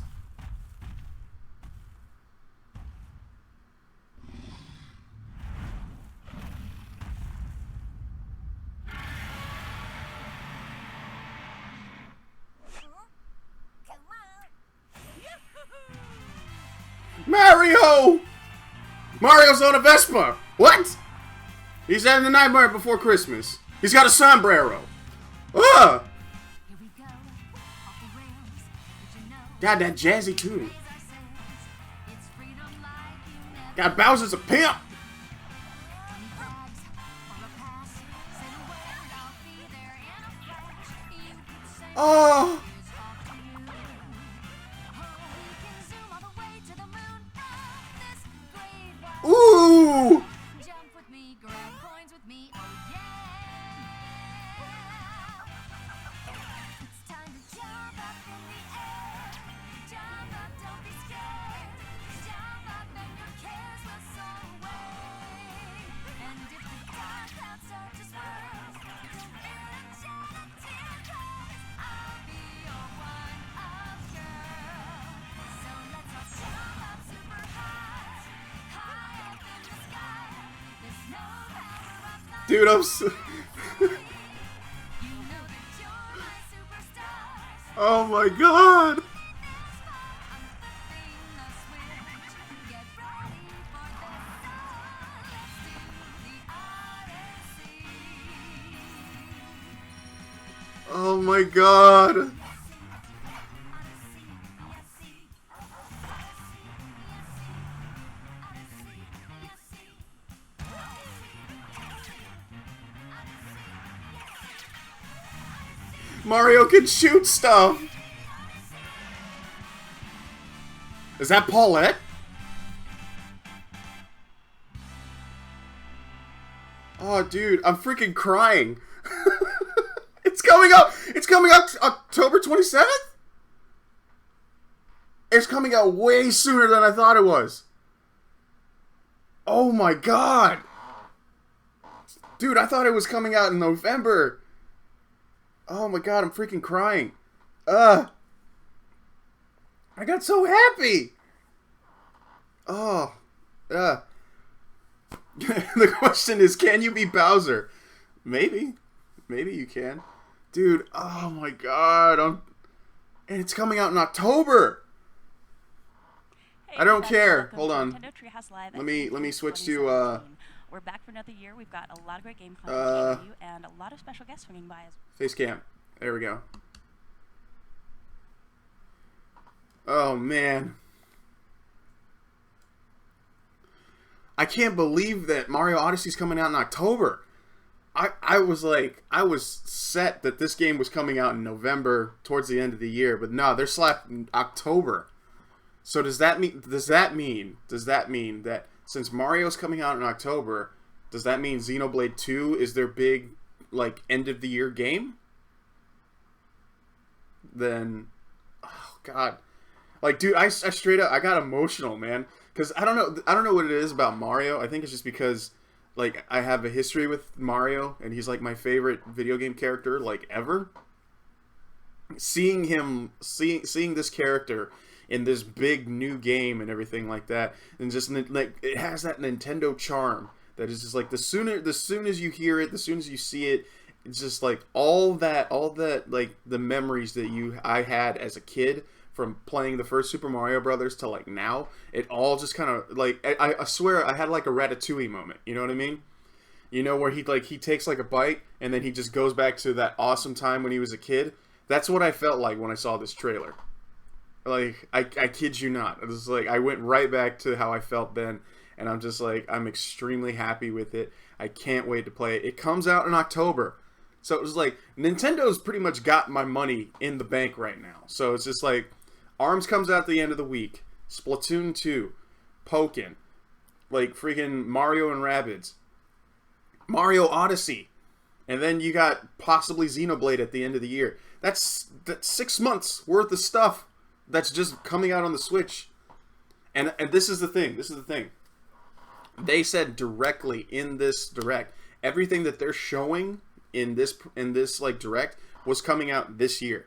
Mario! Mario's on a Vespa. What? He's having the Nightmare Before Christmas. He's got a sombrero. Ugh! God, that jazzy tune. God, Bowser's a pimp. Oh! Ooh! Dude, I'm so... Oh my god! Oh my god! Mario can shoot stuff! Is that Paulette? Oh, dude, I'm freaking crying. It's coming out! It's coming out October 27th? It's coming out way sooner than I thought it was. Oh my god! Dude, I thought it was coming out in November. Oh my god, I'm freaking crying. I got so happy. Oh. The question is, can you beat Bowser? Maybe. Maybe you can. Dude, oh my god. And it's coming out in October. Hey, I don't care. Hold on. Nintendo Treehouse Live Let me switch to we're back for another year. We've got a lot of great game content for you and a lot of special guests swinging by as well. Face cam. There we go. Oh, man. I can't believe that Mario Odyssey's coming out in October. I was set that this game was coming out in November, towards the end of the year, but no, they're slapped in October. So does that mean that since Mario's coming out in October, does that mean Xenoblade 2 is their big, like, end of the year game? Then, oh god, like, dude, I straight up, I got emotional, man, because I don't know what it is about Mario. I think it's just because, like, I have a history with Mario, and he's like my favorite video game character, like, ever. Seeing this character in this big new game and everything like that, and just like it has that Nintendo charm that is just like the soon as you hear it, the soon as you see it, it's just like all that like the memories that I had as a kid from playing the first Super Mario Brothers to like now, it all just kind of like I swear I had like a Ratatouille moment. You know what I mean? You know, where he takes like a bite and then he just goes back to that awesome time when he was a kid. That's what I felt like when I saw this trailer. Like, I kid you not. It was like I went right back to how I felt then, and I'm just like, I'm extremely happy with it. I can't wait to play it. It comes out in October. So it was like, Nintendo's pretty much got my money in the bank right now. So it's just like, ARMS comes out at the end of the week. Splatoon 2. Pokken. Like, freaking Mario and Rabbids. Mario Odyssey. And then you got possibly Xenoblade at the end of the year. That's 6 months worth of stuff that's just coming out on the Switch. And this is the thing. They said directly in this direct, everything that they're showing in this like direct was coming out this year.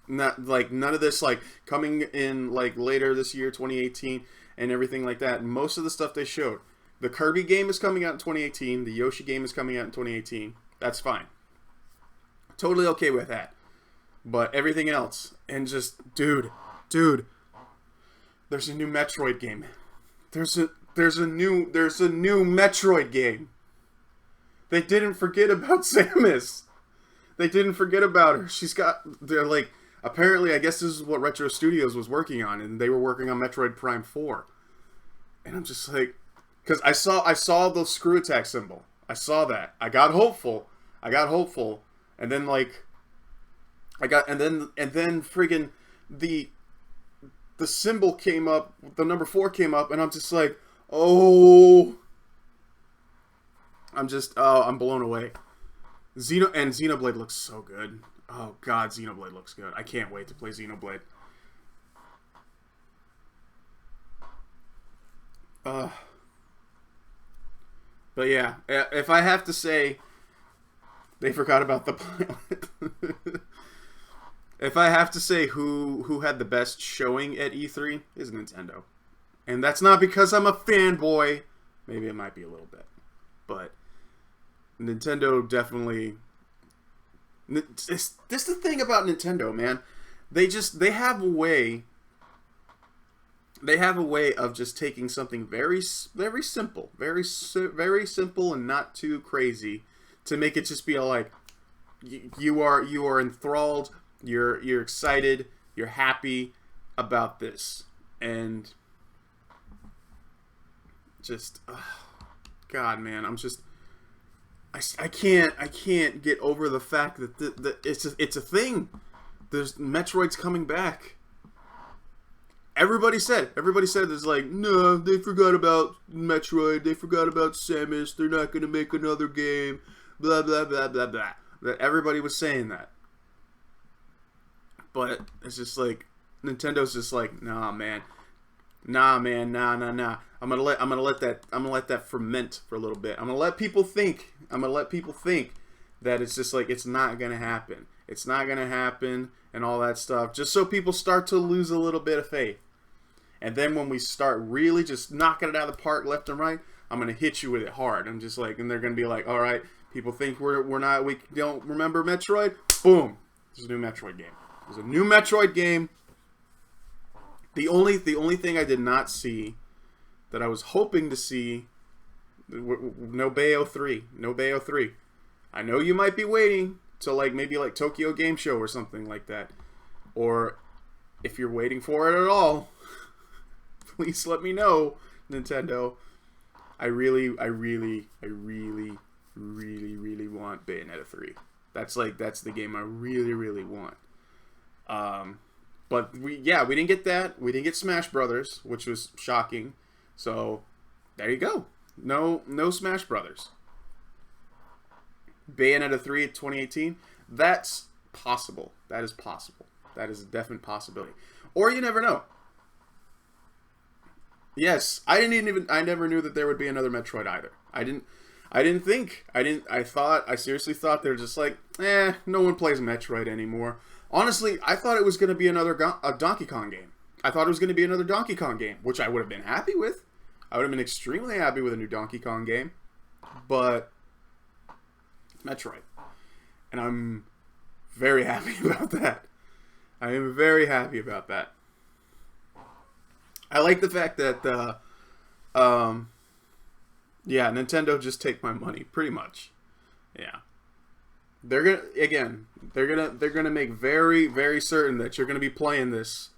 Not like none of this like coming in like later this year, 2018, and everything like that. Most of the stuff they showed, the Kirby game is coming out in 2018. The Yoshi game is coming out in 2018. That's fine. Totally okay with that. But everything else, and just dude, there's a new Metroid game. There's a new Metroid game. They didn't forget about Samus. They didn't forget about her. They're like, apparently, I guess this is what Retro Studios was working on, and they were working on Metroid Prime 4. And I'm just like, because I saw the screw attack symbol. I saw that. I got hopeful, and then like, and then friggin' the symbol came up, the number 4 came up, and I'm just like, oh, I'm blown away. Xenoblade looks so good. Oh god, Xenoblade looks good. I can't wait to play Xenoblade. But yeah, if I have to say, they forgot about the pilot. If I have to say who had the best showing at E3, is Nintendo. And that's not because I'm a fanboy. Maybe it might be a little bit. But Nintendo definitely... This is the thing about Nintendo, man. They have a way... They have a way of just taking something very simple. Very simple and not too crazy. To make it just be like... You are enthralled... You're excited, you're happy about this, and just, God, man, I'm just, I can't get over the fact that it's a thing. There's Metroid's coming back. Everybody said it's like, no, they forgot about Metroid, they forgot about Samus, they're not gonna make another game, blah blah blah blah blah. That everybody was saying that. But it's just like Nintendo's just like, nah, man, nah. I'm gonna let that ferment for a little bit. I'm gonna let people think that it's just like it's not gonna happen. It's not gonna happen and all that stuff. Just so people start to lose a little bit of faith. And then when we start really just knocking it out of the park left and right, I'm gonna hit you with it hard. I'm just like, and they're gonna be like, all right, people think we don't remember Metroid. Boom, there's a new Metroid game. There's a new Metroid game. The only thing I did not see that I was hoping to see, no Bayo 3. I know you might be waiting till maybe Tokyo Game Show or something like that. Or if you're waiting for it at all, please let me know, Nintendo. I really want Bayonetta 3. That's the game I really want. But we didn't get that. We didn't get Smash Brothers, which was shocking. So there you go. No Smash Brothers. Bayonetta 3 2018. That's possible. That is possible. That is a definite possibility. Or you never know. Yes, I never knew that there would be another Metroid either. I seriously thought they're just like, no one plays Metroid anymore. Honestly, I thought it was going to be a Donkey Kong game. I thought it was going to be another Donkey Kong game, which I would have been happy with. I would have been extremely happy with a new Donkey Kong game. But Metroid. And I'm very happy about that. I am very happy about that. I like the fact that Nintendo just take my money pretty much. Yeah. They're gonna make very, very certain that you're gonna be playing this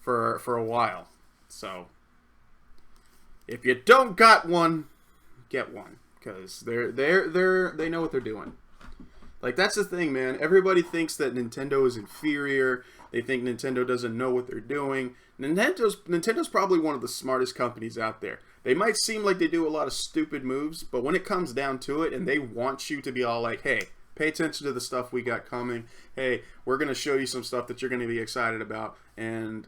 for a while. So if you don't got one, get one, because they know what they're doing. Like, that's the thing, man. Everybody thinks that Nintendo is inferior. They think Nintendo doesn't know what they're doing. Nintendo's probably one of the smartest companies out there. They might seem like they do a lot of stupid moves, but when it comes down to it, and they want you to be all like, hey, pay attention to the stuff we got coming. Hey, we're gonna show you some stuff that you're gonna be excited about, and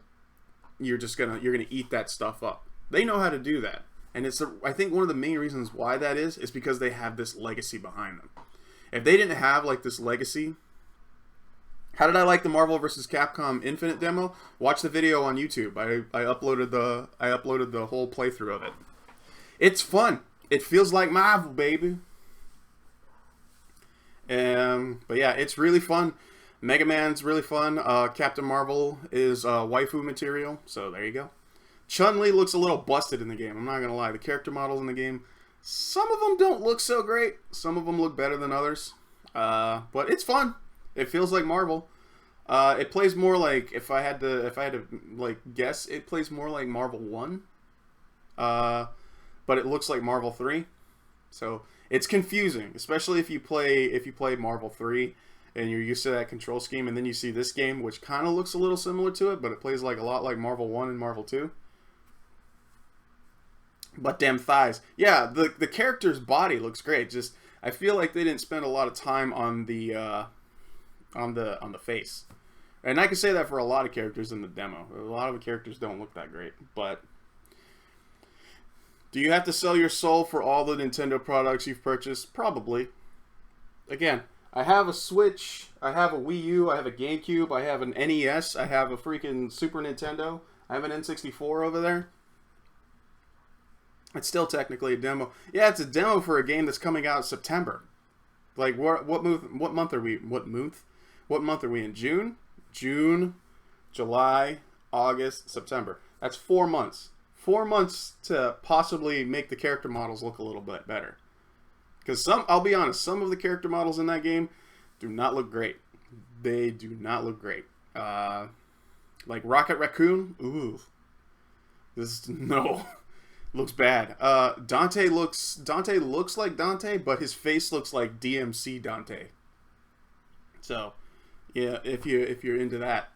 you're gonna eat that stuff up. They know how to do that, and I think one of the main reasons why that is because they have this legacy behind them. If they didn't have this legacy, How did I like the Marvel vs. Capcom Infinite demo? Watch the video on YouTube. I uploaded the whole playthrough of it. It's fun. It feels like Marvel, baby. But yeah, it's really fun. Mega Man's really fun. Captain Marvel is waifu material, so there you go. Chun-Li looks a little busted in the game. I'm not gonna lie. The character models in the game, some of them don't look so great. Some of them look better than others. But it's fun. It feels like Marvel. It plays more like, if I had to like guess, it plays more like Marvel 1. But it looks like Marvel 3. So it's confusing, especially if you play Marvel 3 and you're used to that control scheme, and then you see this game, which kind of looks a little similar to it, but it plays like a lot like Marvel 1 and Marvel 2. But damn thighs. Yeah, the character's body looks great. Just I feel like they didn't spend a lot of time on the face. And I can say that for a lot of characters in the demo. A lot of the characters don't look that great. But do you have to sell your soul for all the Nintendo products you've purchased? Probably. Again, I have a Switch, I have a Wii U, I have a GameCube, I have an NES, I have a freaking Super Nintendo, I have an N64 over there. It's still technically a demo. Yeah, it's a demo for a game that's coming out in September. Like, what month are we? What month are we in? June, July, August, September. That's 4 months. 4 months to possibly make the character models look a little bit better. Because I'll be honest, some of the character models in that game do not look great. They do not look great. Like Rocket Raccoon, ooh, looks bad. Dante looks like Dante, but his face looks like DMC Dante. So, yeah, if you're into that,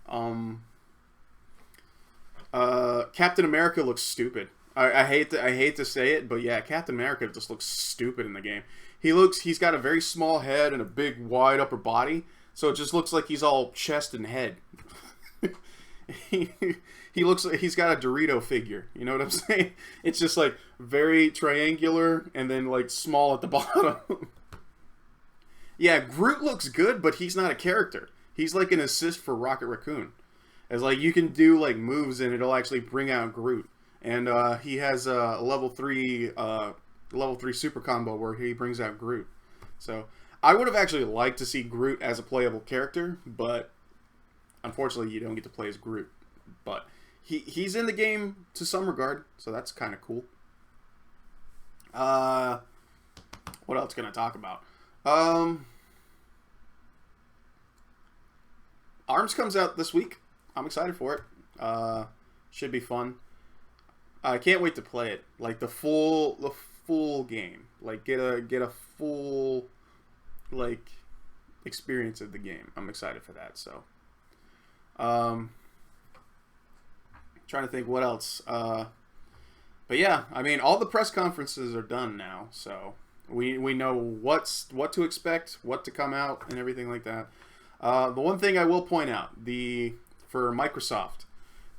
Captain America looks stupid. I hate to say it, but yeah, Captain America just looks stupid in the game. He's got a very small head and a big wide upper body, so it just looks like he's all chest and head. He looks like he's got a Dorito figure. You know what I'm saying? It's just like very triangular and then like small at the bottom. Yeah, Groot looks good, but he's not a character. He's like an assist for Rocket Raccoon. As like you can do like moves and it'll actually bring out Groot. And he has a level 3 super combo where he brings out Groot. So I would have actually liked to see Groot as a playable character, but unfortunately you don't get to play as Groot. But he's in the game to some regard, so that's kind of cool. What else can I talk about? ARMS comes out this week. I'm excited for it. Should be fun. I can't wait to play it. Like the full game. Like get a full like experience of the game. I'm excited for that. So, trying to think what else. But yeah, I mean, all the press conferences are done now, so we know what to expect, what to come out, and everything like that. The one thing I will point out, for Microsoft,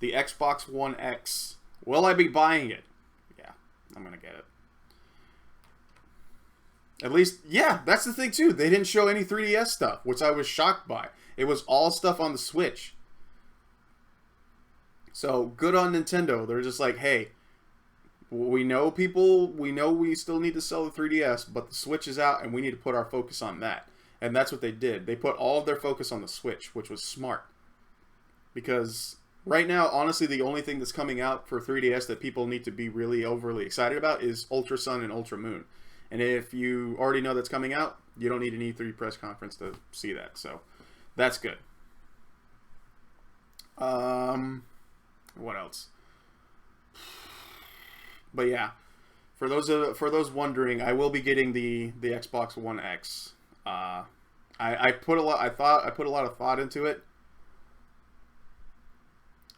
the Xbox One X. Will I be buying it? Yeah, I'm gonna get it. At least, yeah, that's the thing too. They didn't show any 3DS stuff, which I was shocked by. It was all stuff on the Switch. So, good on Nintendo. They're just like, hey, we know we still need to sell the 3DS, but the Switch is out and we need to put our focus on that. And that's what they did. They put all of their focus on the Switch, which was smart. Because right now, honestly, the only thing that's coming out for 3DS that people need to be really overly excited about is Ultra Sun and Ultra Moon. And if you already know that's coming out, you don't need an E3 press conference to see that. So, that's good. What else? But yeah, for those wondering, I will be getting the Xbox One X. I put a lot of thought into it.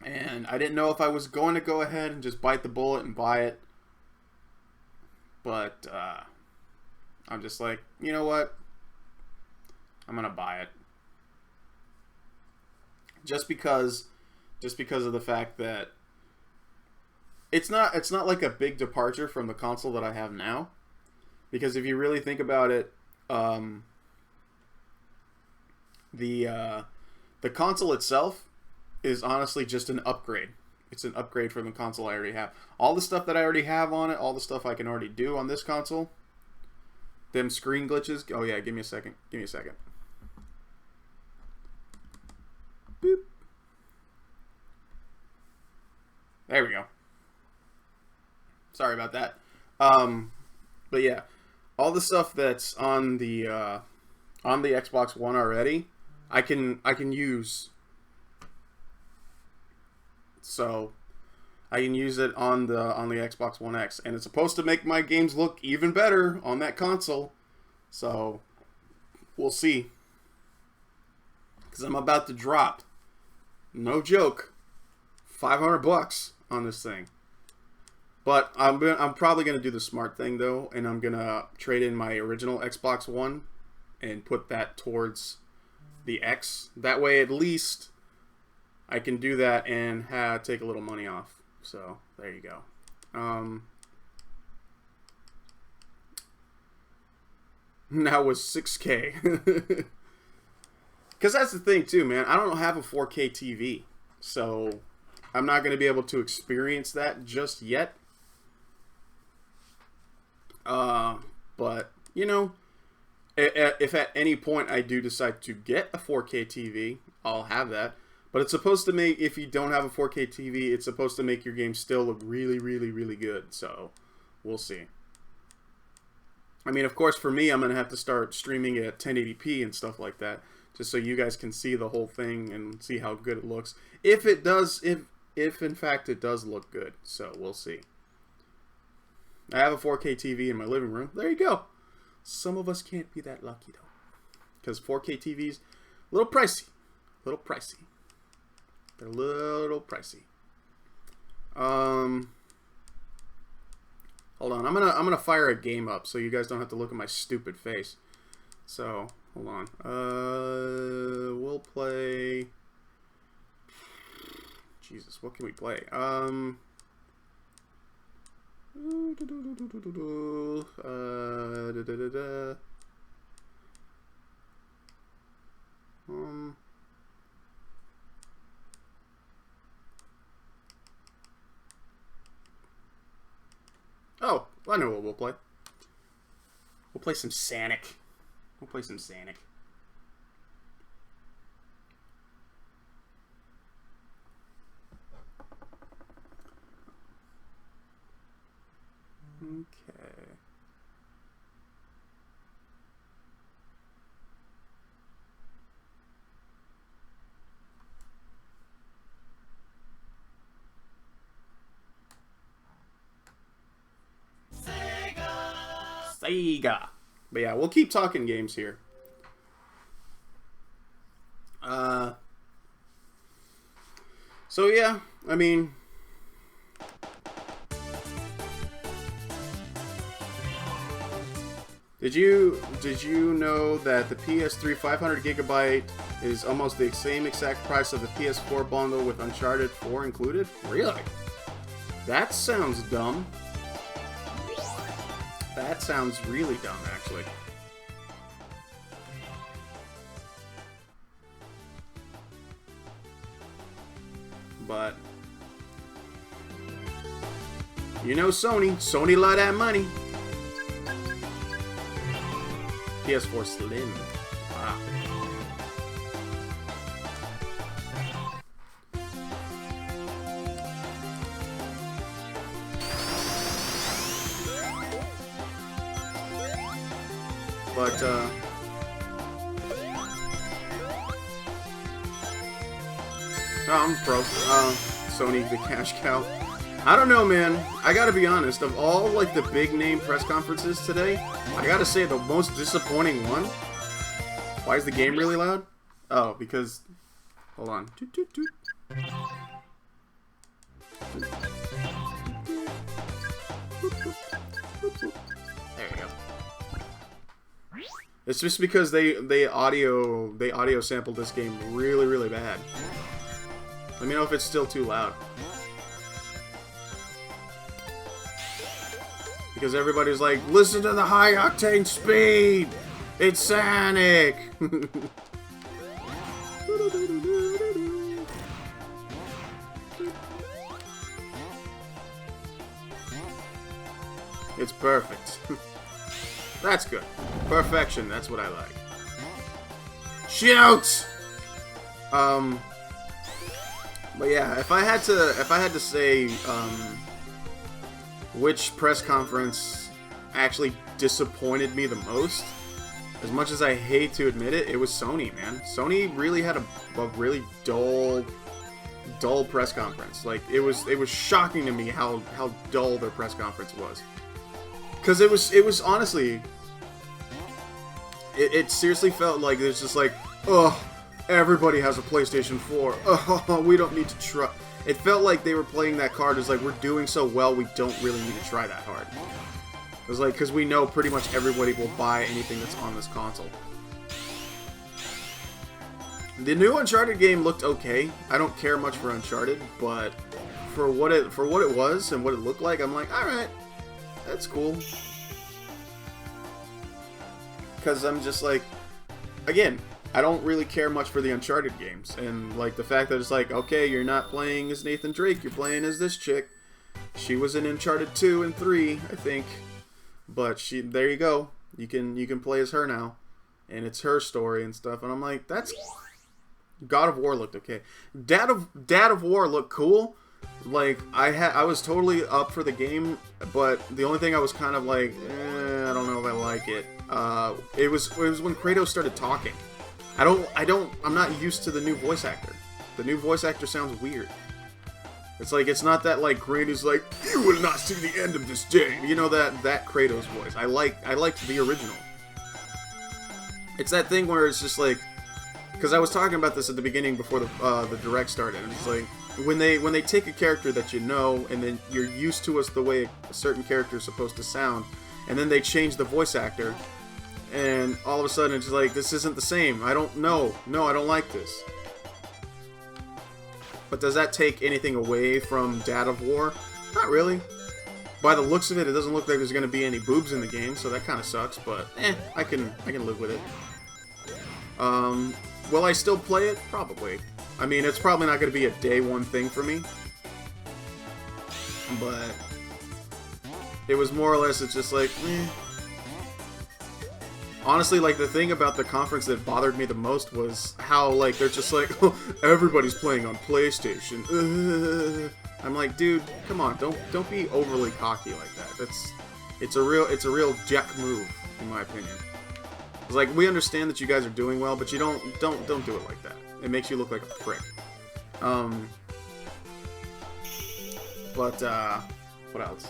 And I didn't know if I was going to go ahead and just bite the bullet and buy it. But I'm just like, you know what? I'm going to buy it. Just because of the fact that it's not like a big departure from the console that I have now. Because if you really think about it, the The console itself is honestly just an upgrade. It's an upgrade from the console I already have. All the stuff that I already have on it, all the stuff I can already do on this console. Them screen glitches. Oh yeah, give me a second. Give me a second. Boop. There we go. Sorry about that. But yeah, all the stuff that's on the Xbox One already, I can use. So I can use it on the Xbox One X, and it's supposed to make my games look even better on that console. So we'll see. Because I'm about to drop, no joke, $500 on this thing. But I'm probably gonna do the smart thing though, and I'm gonna trade in my original Xbox One and put that towards the X. That way, at least I can do that and take a little money off. So there you go. Now with 6K. Because that's the thing too, man. I don't have a 4K TV, so I'm not going to be able to experience that just yet. But you know, if at any point I do decide to get a 4K TV, I'll have that. But it's supposed to make, if you don't have a 4K TV, it's supposed to make your game still look really, really, really good. So we'll see. I mean, of course, for me, I'm going to have to start streaming at 1080p and stuff like that, just so you guys can see the whole thing and see how good it looks. If it does, if in fact it does look good. So we'll see. I have a 4K TV in my living room. There you go. Some of us can't be that lucky, though. Because 4K TVs, a little pricey. A little pricey. They're a little pricey. Hold on. I'm gonna fire a game up so you guys don't have to look at my stupid face. So, hold on. We'll play... Jesus, what can we play? Oh, I know what we'll play. We'll play some Sonic. We'll play some Sonic. Okay. Sega. But yeah, we'll keep talking games here. So yeah, I mean, did you know that the PS3 500 gigabyte is almost the same exact price of the PS4 bundle with Uncharted 4 included? Really? That sounds dumb. That sounds really dumb, actually. But you know Sony. Sony love that money. PS4 Slim. Wow. But, I'm pro. Sony, the cash cow. I don't know, man. I gotta be honest. Of all, like, the big name press conferences today, I gotta say the most disappointing one. Why is the game really loud? Oh, because... Hold on. Toot, toot, toot. There we go. It's just because they audio sampled this game really, really bad. Let me know if it's still too loud. Because everybody's like, listen to the high octane speed! It's Sonic! It's perfect. That's good. Perfection, that's what I like. Shoot! But yeah, if I had to say which press conference actually disappointed me the most, as much as I hate to admit it, it was Sony, man. Sony really had a really dull press conference. Like, it was shocking to me how dull their press conference was. Because it was honestly, it seriously felt like it's just like, oh, everybody has a PlayStation 4. Oh, we don't need to try. It felt like they were playing that card as like, we're doing so well, we don't really need to try that hard. It was like, because we know pretty much everybody will buy anything that's on this console. The new Uncharted game looked okay. I don't care much for Uncharted, but for what it was and what it looked like, I'm like, all right, that's cool. Because I'm just like, again, I don't really care much for the Uncharted games, and like the fact that it's like, okay, you're not playing as Nathan Drake, you're playing as this chick. She was in Uncharted 2 and 3, I think, but there you go. You can play as her now, and it's her story and stuff. And I'm like, that's God of War looked okay. Dad of War looked cool. Like I was totally up for the game, but the only thing I was kind of like, I don't know if I like it. It was when Kratos started talking. I'm not used to the new voice actor. The new voice actor sounds weird. It's like, it's not that like Kratos like, you will not see the end of this day. You know, that Kratos voice. I liked the original. It's that thing where it's just like, because I was talking about this at the beginning before the direct started. And it's like, when they take a character that you know, and then you're used to the way a certain character is supposed to sound, and then they change the voice actor, and all of a sudden it's like, this isn't the same. I don't know. No, I don't like this. But does that take anything away from Dad of War? Not really. By the looks of it, it doesn't look like there's going to be any boobs in the game, so that kind of sucks, but I can live with it. Will I still play it? Probably. I mean, it's probably not going to be a day one thing for me. But it was more or less, it's just like, Honestly, like, the thing about the conference that bothered me the most was how, like, they're just like, oh, everybody's playing on PlayStation. I'm like, dude, come on, don't be overly cocky like that. It's a real jack move, in my opinion. It's like, we understand that you guys are doing well, but you don't do it like that. It makes you look like a prick. But what else?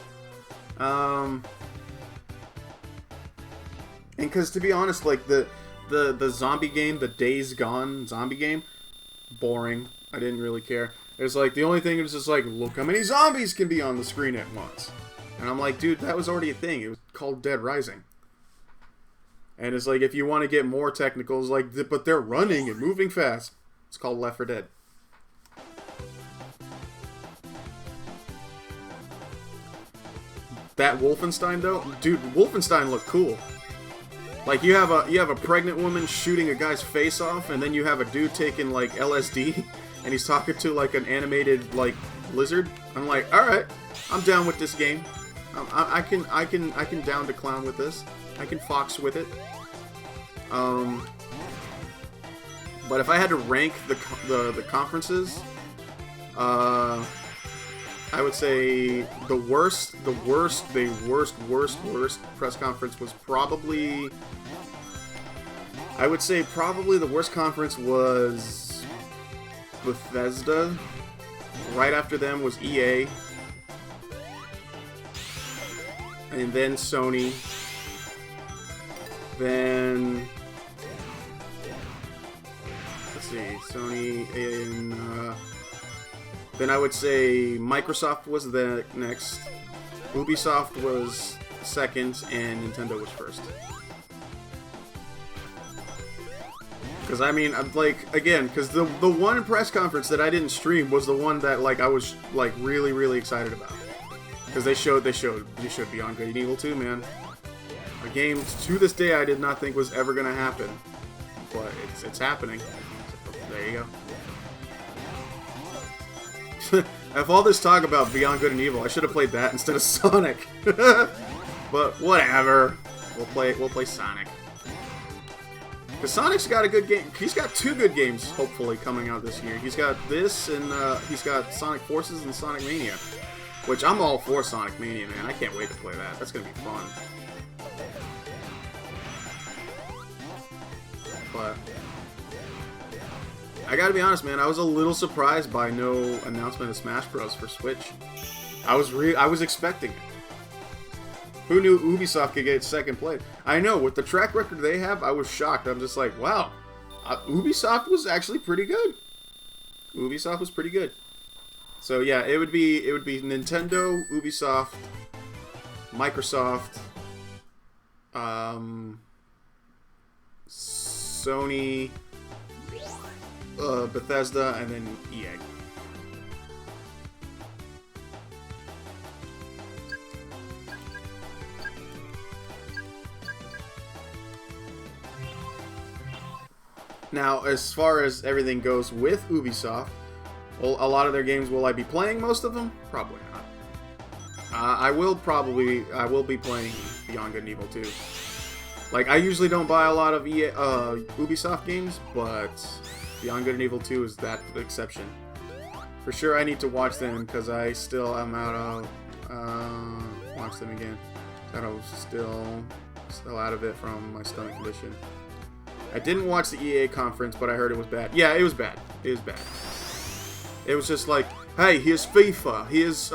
And because, to be honest, like, the zombie game, the Days Gone zombie game, boring. I didn't really care. It's like, the only thing is just like, look how many zombies can be on the screen at once. And I'm like, dude, that was already a thing. It was called Dead Rising. And it's like, if you want to get more technical, it's like, but they're running and moving fast. It's called Left 4 Dead. That Wolfenstein, though? Dude, Wolfenstein looked cool. Like, you have a pregnant woman shooting a guy's face off, and then you have a dude taking, like, LSD, and he's talking to, like, an animated, like, lizard. I'm like, alright, I'm down with this game. I can down to clown with this. I can fox with it. But if I had to rank the conferences, I would say the worst press conference was probably, I would say probably the worst conference was Bethesda. Right after them was EA. And then Sony. Then, let's see, Sony, and then I would say Microsoft was the next, Ubisoft was second, and Nintendo was first. Because, I mean, I'm like, again, because the one press conference that I didn't stream was the one that, like, I was, like, really, really excited about. Because they showed Beyond Good and Evil 2, man. A game, to this day, I did not think was ever going to happen. But it's happening. So, there you go. If all this talk about Beyond Good and Evil, I should have played that instead of Sonic. but whatever. We'll play Sonic. Because Sonic's got a good game. He's got 2 good games, hopefully, coming out this year. He's got this, and he's got Sonic Forces and Sonic Mania. Which, I'm all for Sonic Mania, man. I can't wait to play that. That's going to be fun. But I gotta be honest, man. I was a little surprised by no announcement of Smash Bros. For Switch. I was expecting it. Who knew Ubisoft could get second place? I know, with the track record they have, I was shocked. I'm just like, wow, Ubisoft was actually pretty good. Ubisoft was pretty good. So yeah, it would be Nintendo, Ubisoft, Microsoft, Sony, Bethesda, and then EA. Now, as far as everything goes with Ubisoft, well, a lot of their games, will I be playing most of them? Probably not. I will be playing Beyond Good and Evil 2. Like, I usually don't buy a lot of Ubisoft games, but Beyond Good and Evil 2 is that exception. For sure, I need to watch them, because I still am out of... watch them again. I was still out of it from my stomach condition. I didn't watch the EA conference, but I heard it was bad. Yeah, it was bad. It was bad. It was just like, hey, here's FIFA, here's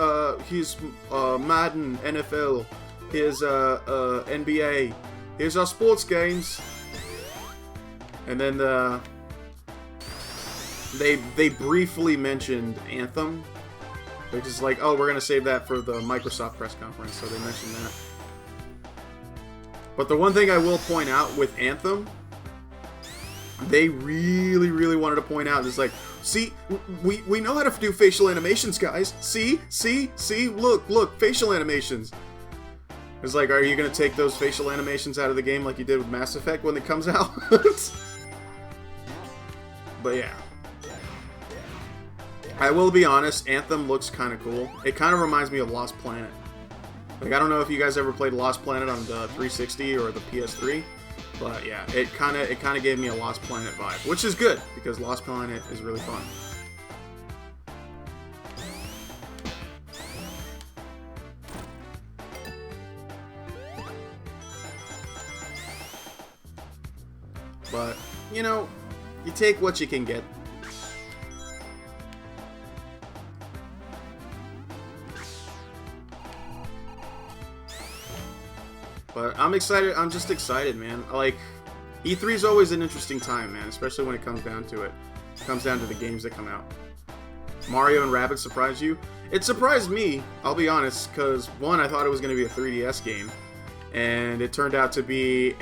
Madden, NFL, here's NBA, here's our sports games, and then they briefly mentioned Anthem. They're just like, oh, we're gonna save that for the Microsoft press conference, so they mentioned that. But the one thing I will point out with Anthem, they really wanted to point out is like, see, we know how to do facial animations, guys. See, look, facial animations. It's like, are you gonna take those facial animations out of the game like you did with Mass Effect when it comes out? But yeah, I will be honest, Anthem looks kind of cool. It kind of reminds me of Lost Planet. Like, I don't know if you guys ever played Lost Planet on the 360 or the PS3. But yeah, it kind of gave me a Lost Planet vibe, which is good because Lost Planet is really fun. But you know, you take what you can get. But I'm excited. I'm just excited, man. Like, E3 is always an interesting time, man, especially when it comes down to it. It comes down to the games that come out. Mario and Rabbids surprised you? It surprised me, I'll be honest, because, one, I thought it was going to be a 3DS game, and it turned out to be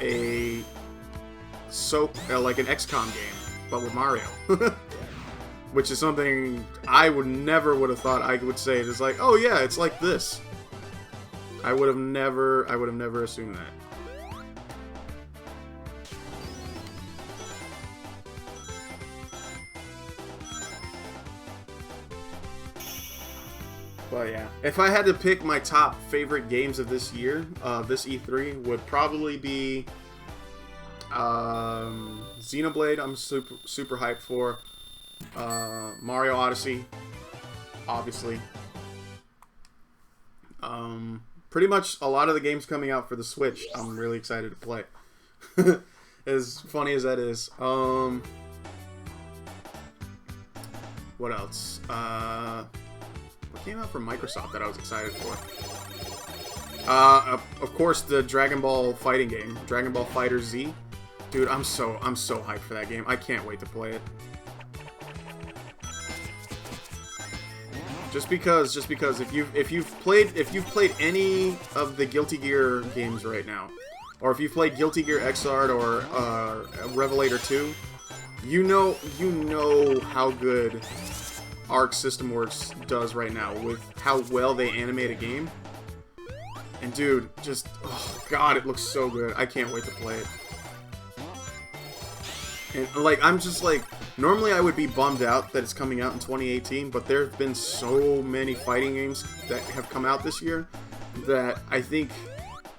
like an XCOM game, but with Mario. Which is something I never would have thought I would say. It's like, oh yeah, it's like this. I would have never assumed that. But yeah, if I had to pick my top favorite games of this year, this E3 would probably be Xenoblade. I'm super hyped for Mario Odyssey, obviously. Pretty much a lot of the games coming out for the Switch, I'm really excited to play. As funny as that is. What else? What came out from Microsoft that I was excited for? Of course, the Dragon Ball fighting game, Dragon Ball FighterZ. Dude, I'm so hyped for that game. I can't wait to play it. Just because if you've played any of the Guilty Gear games right now, or if you've played Guilty Gear Xrd or Revelator 2, you know how good Arc System Works does right now with how well they animate a game. And dude, just, oh god, it looks so good. I can't wait to play it. And like, I'm just like, normally I would be bummed out that it's coming out in 2018, but there have been so many fighting games that have come out this year that I think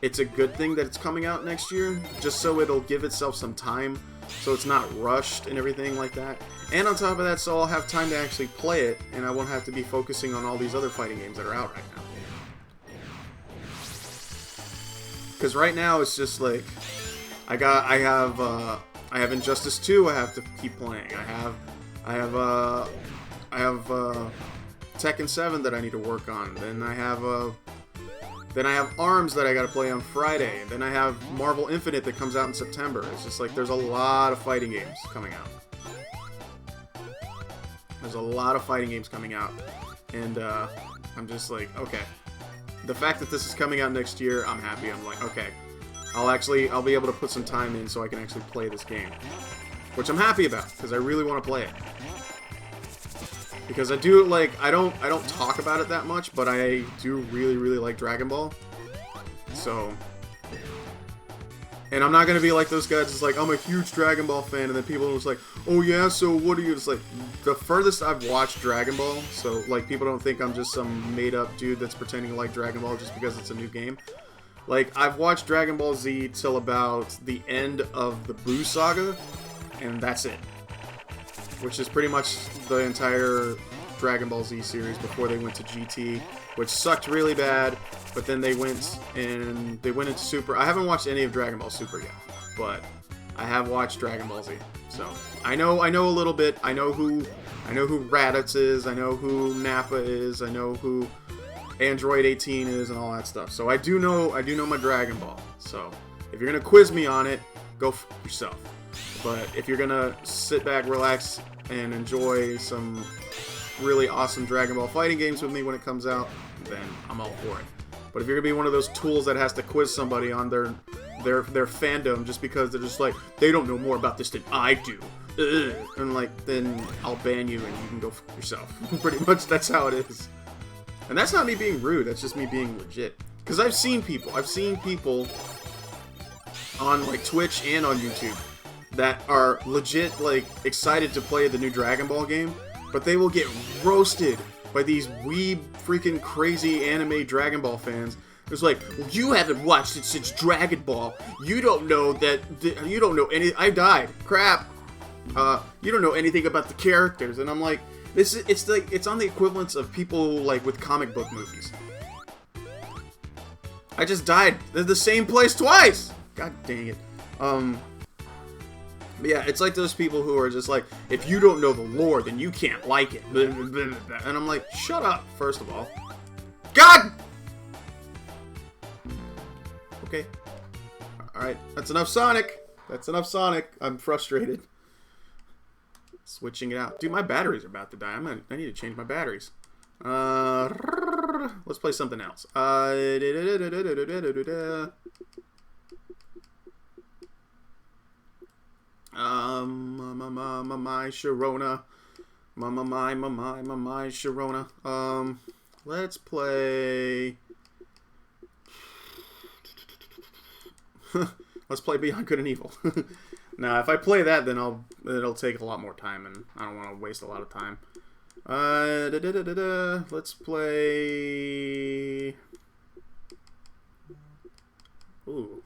it's a good thing that it's coming out next year, just so it'll give itself some time, so it's not rushed and everything like that. And on top of that, so I'll have time to actually play it, and I won't have to be focusing on all these other fighting games that are out right now. Because right now it's just like, I have Injustice 2 I have to keep playing. I have Tekken 7 that I need to work on. Then I have ARMS that I gotta play on Friday. And then I have Marvel Infinite that comes out in September. It's just like, there's a lot of fighting games coming out. There's a lot of fighting games coming out. And I'm just like, okay. The fact that this is coming out next year, I'm happy. I'm like, okay. I'll be able to put some time in so I can actually play this game. Which I'm happy about, because I really want to play it. Because I do, like, I don't talk about it that much, but I do really, really like Dragon Ball. So, and I'm not gonna be like those guys, it's like, I'm a huge Dragon Ball fan, and then people are just like, oh yeah, so what are you, it's like, the furthest I've watched Dragon Ball, so, like, people don't think I'm just some made-up dude that's pretending to like Dragon Ball just because it's a new game. Like, I've watched Dragon Ball Z till about the end of the Buu Saga, and that's it. Which is pretty much the entire Dragon Ball Z series before they went to GT, which sucked really bad, but then they went into Super. I haven't watched any of Dragon Ball Super yet, but I have watched Dragon Ball Z. So, I know a little bit. I know who Raditz is, I know who Nappa is, I know who Android 18 is, and all that stuff. So I do know my Dragon Ball. So if you're gonna quiz me on it, go f yourself. But if you're gonna sit back, relax, and enjoy some really awesome Dragon Ball fighting games with me when it comes out, then I'm all for it. But if you're gonna be one of those tools that has to quiz somebody on their fandom just because they're just like, they don't know more about this than I do, and like, then I'll ban you and you can go f yourself. Pretty much that's how it is. And that's not me being rude, that's just me being legit. Because I've seen people on like Twitch and on YouTube that are legit like excited to play the new Dragon Ball game, but they will get roasted by these weeb freaking crazy anime Dragon Ball fans. It's like, well, you haven't watched it since Dragon Ball. You don't know that. You don't know any. I died. Crap. You don't know anything about the characters. And I'm like, it's on the equivalence of people like with comic book movies. I just died. They're the same place twice. God dang it. But yeah, it's like those people who are just like, if you don't know the lore, then you can't like it. And I'm like, shut up, first of all. God! Okay. Alright, that's enough Sonic. That's enough Sonic. I'm frustrated. Switching it out. Dude, my batteries are about to die. I need to change my batteries. Let's play something else. My Sharona. My Sharona. Let's play. Let's play Beyond Good and Evil. Now, if I play that, then it'll take a lot more time, and I don't want to waste a lot of time. Let's play. Ooh.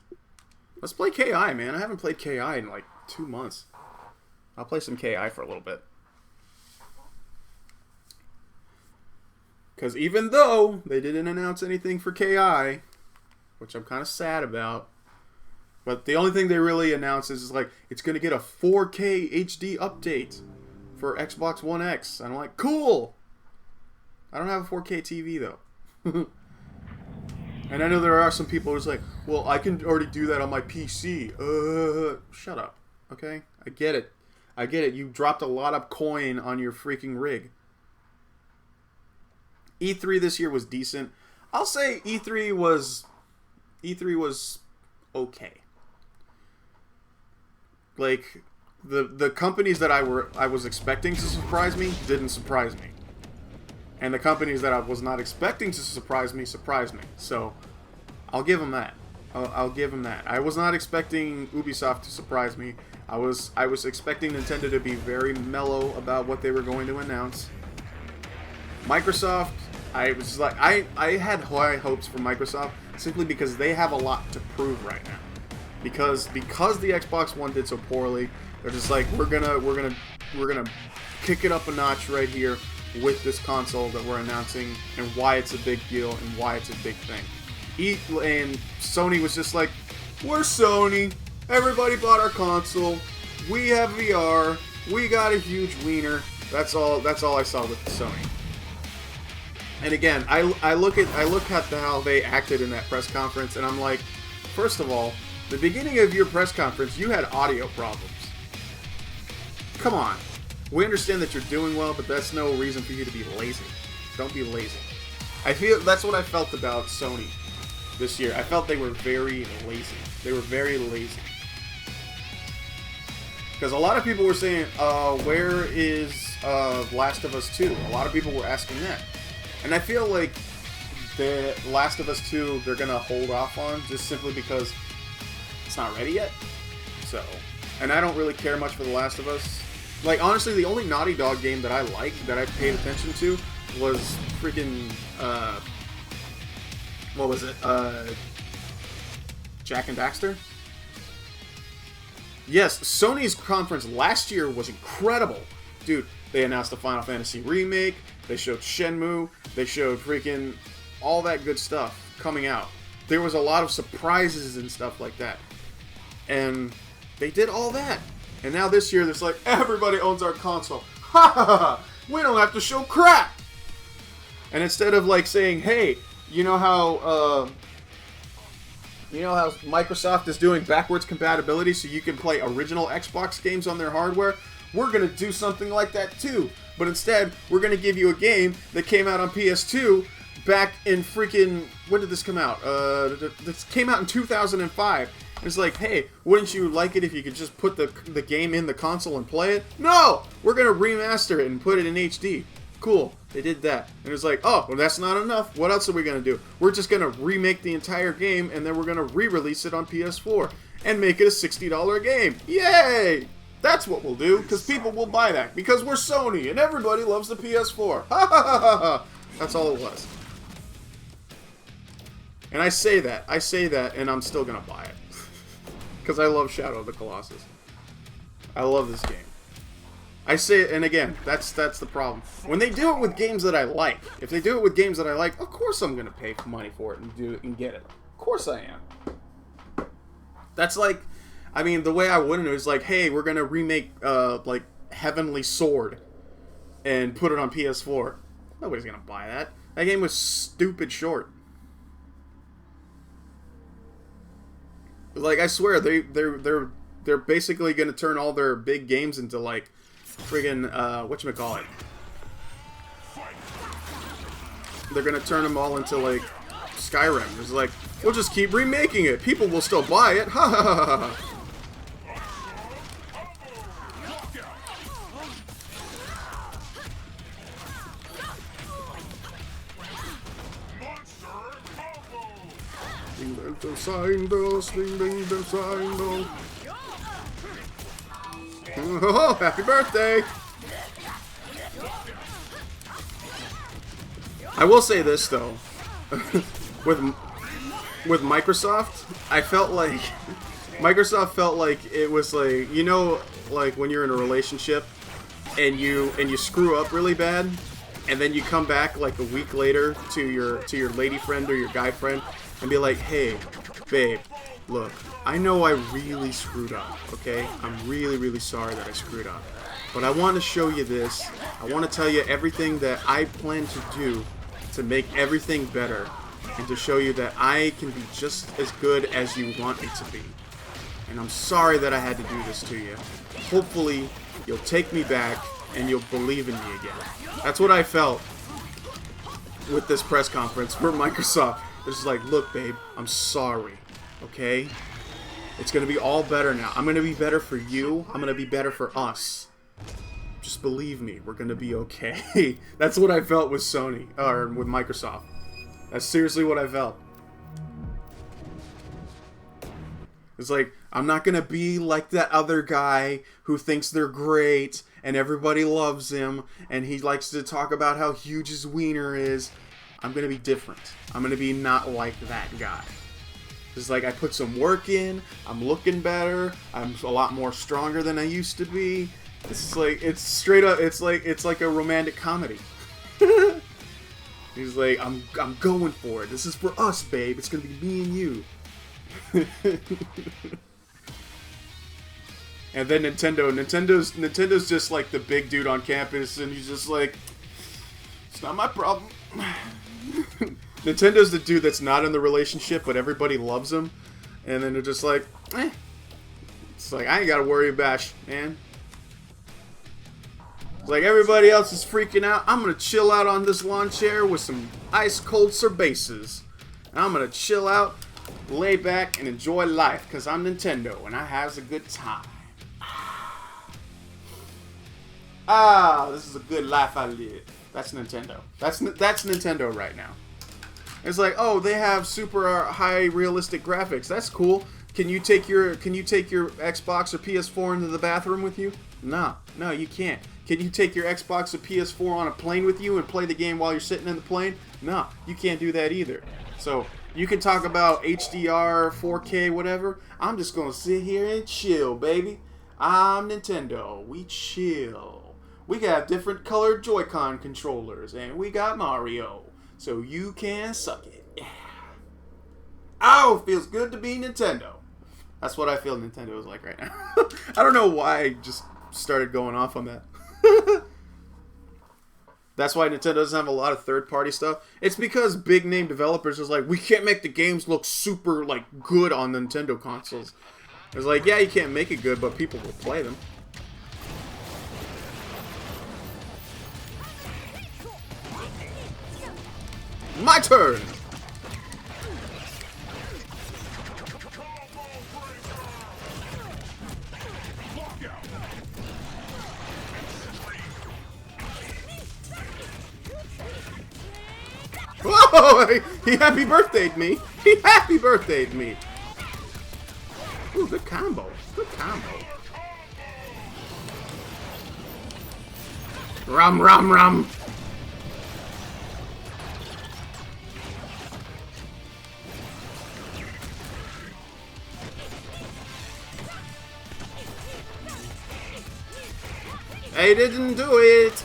Let's play KI, man. I haven't played KI in like 2 months. I'll play some KI for a little bit. Because even though they didn't announce anything for KI, which I'm kind of sad about, but the only thing they really announced is like, it's going to get a 4K HD update for Xbox One X. And I'm like, cool! I don't have a 4K TV, though. And I know there are some people who's like, well, I can already do that on my PC. Shut up, okay? I get it. I get it. You dropped a lot of coin on your freaking rig. E3 this year was decent. I'll say E3 was okay. Like, the companies that I was expecting to surprise me didn't surprise me. And the companies that I was not expecting to surprise me surprised me. So, I'll give them that. I'll give them that. I was not expecting Ubisoft to surprise me. I was expecting Nintendo to be very mellow about what they were going to announce. Microsoft, I was like, I had high hopes for Microsoft simply because they have a lot to prove right now. Because the Xbox One did so poorly, they're just like, we're gonna kick it up a notch right here with this console that we're announcing, and why it's a big deal and why it's a big thing. And Sony was just like, we're Sony. Everybody bought our console. We have VR. We got a huge wiener. That's all I saw with Sony. And again, I look at how they acted in that press conference, and I'm like, first of all, the beginning of your press conference, you had audio problems. Come on. We understand that you're doing well, but that's no reason for you to be lazy. Don't be lazy. I feel that's what I felt about Sony this year. I felt they were very lazy. They were very lazy. Because a lot of people were saying, where is Last of Us 2? A lot of people were asking that. And I feel like the Last of Us 2, they're going to hold off on, just simply because it's not ready yet. So, and I don't really care much for The Last of Us. Like, honestly, the only Naughty Dog game that I liked, that I paid attention to, was freaking, what was it? Jak and Daxter? Yes, Sony's conference last year was incredible. Dude, they announced the Final Fantasy remake, they showed Shenmue, they showed freaking all that good stuff coming out. There was a lot of surprises and stuff like that. And they did all that. And now this year, there's like, everybody owns our console. Ha ha ha! We don't have to show crap! And instead of like saying, hey, you know how Microsoft is doing backwards compatibility so you can play original Xbox games on their hardware? We're going to do something like that too. But instead, we're going to give you a game that came out on PS2 back in freaking... When did this come out? This came out in 2005. It's like, hey, wouldn't you like it if you could just put the game in the console and play it? No! We're going to remaster it and put it in HD. Cool. They did that. And it's like, oh, well, that's not enough. What else are we going to do? We're just going to remake the entire game, and then we're going to re-release it on PS4 and make it a $60 game. Yay! That's what we'll do, because people will buy that. Because we're Sony, and everybody loves the PS4. Ha ha ha ha ha! That's all it was. And I say that, and I'm still going to buy it. Because I love Shadow of the Colossus. I love this game. I say it, and again, that's the problem. When they do it with games that I like, if they do it with games that I like, of course I'm going to pay money for it and do it and get it. Of course I am. That's like, I mean, the way I wouldn't is like, hey, we're going to remake, like, Heavenly Sword and put it on PS4. Nobody's going to buy that. That game was stupid short. Like, I swear, they're basically going to turn all their big games into, like, friggin', whatchamacallit. They're going to turn them all into, like, Skyrim. It's like, we'll just keep remaking it. People will still buy it. Ha ha ha ha ha. Oh, happy birthday! I will say this though, with Microsoft, I felt like Microsoft felt like it was like, you know, like when you're in a relationship and you screw up really bad, and then you come back like a week later to your lady friend or your guy friend and be like, hey, babe, look, I know I really screwed up, okay? I'm really, really sorry that I screwed up. But I want to show you this. I want to tell you everything that I plan to do to make everything better and to show you that I can be just as good as you want me to be. And I'm sorry that I had to do this to you. Hopefully, you'll take me back and you'll believe in me again. That's what I felt with this press conference for Microsoft. It's just like, look, babe, I'm sorry, okay? It's going to be all better now. I'm going to be better for you. I'm going to be better for us. Just believe me, we're going to be okay. That's what I felt with Sony, or with Microsoft. That's seriously what I felt. It's like, I'm not going to be like that other guy who thinks they're great and everybody loves him and he likes to talk about how huge his wiener is. I'm gonna be different. I'm gonna be not like that guy. It's like I put some work in. I'm looking better. I'm a lot more stronger than I used to be. It's like it's straight up. It's like a romantic comedy. He's like, I'm going for it. This is for us, babe. It's gonna be me and you. And then Nintendo's just like the big dude on campus, and he's just like, it's not my problem. Nintendo's the dude that's not in the relationship, but everybody loves him, and then they're just like, eh. It's like, I ain't gotta worry about you, man. It's like everybody else is freaking out. I'm gonna chill out on this lawn chair with some ice cold cervezas, and I'm gonna chill out, lay back, and enjoy life, cause I'm Nintendo and I has a good time. Ah, this is a good life I live. That's Nintendo. That's Nintendo right now. It's like, oh, they have super high realistic graphics. That's cool. Can you take your Xbox or PS4 into the bathroom with you? No, you can't. Can you take your Xbox or PS4 on a plane with you and play the game while you're sitting in the plane? No, you can't do that either. So you can talk about HDR, 4K, whatever. I'm just gonna sit here and chill, baby. I'm Nintendo. We chill. We got different colored Joy-Con controllers, and we got Mario. So you can suck it. Yeah. Oh, feels good to be Nintendo. That's what I feel Nintendo is like right now. I don't know why I just started going off on that. That's why Nintendo doesn't have a lot of third-party stuff. It's because big-name developers is like, we can't make the games look super like good on Nintendo consoles. It's like, yeah, you can't make it good, but people will play them. My turn! Whoa! He happy birthdayed me! He happy birthdayed me! Ooh, good combo. Good combo. Rum, rum, rum! I didn't do it!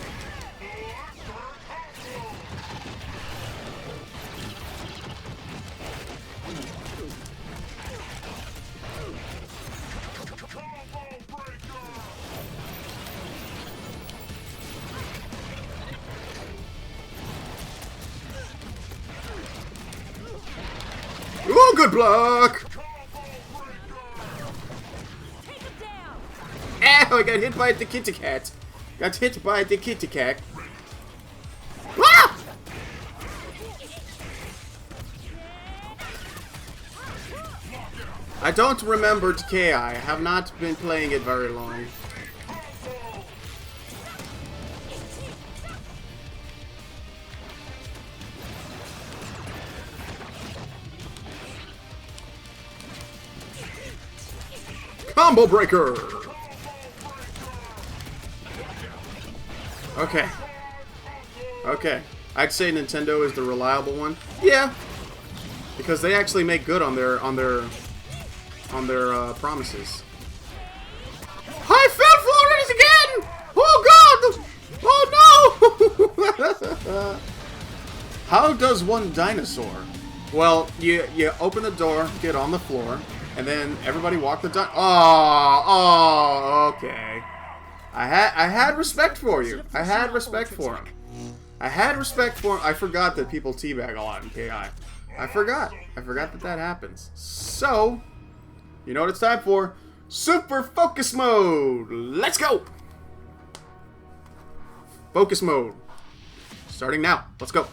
Oh, good block! Ow, I got hit by the kitty cat. Got hit by the kitty cat. Ah! I don't remember TKI. I have not been playing it very long. Combo breaker! Okay. Okay. I'd say Nintendo is the reliable one. Yeah. Because they actually make good on their promises. I fell for it again! Oh god! Oh no! How does one dinosaur? Well, you open the door, get on the floor, and then everybody walk the Oh, okay. I had respect for you. I had respect for him. I had respect for him. I forgot that people teabag a lot in KI. I forgot that happens. So, you know what it's time for? Super Focus Mode! Let's go! Focus Mode. Starting now. Let's go.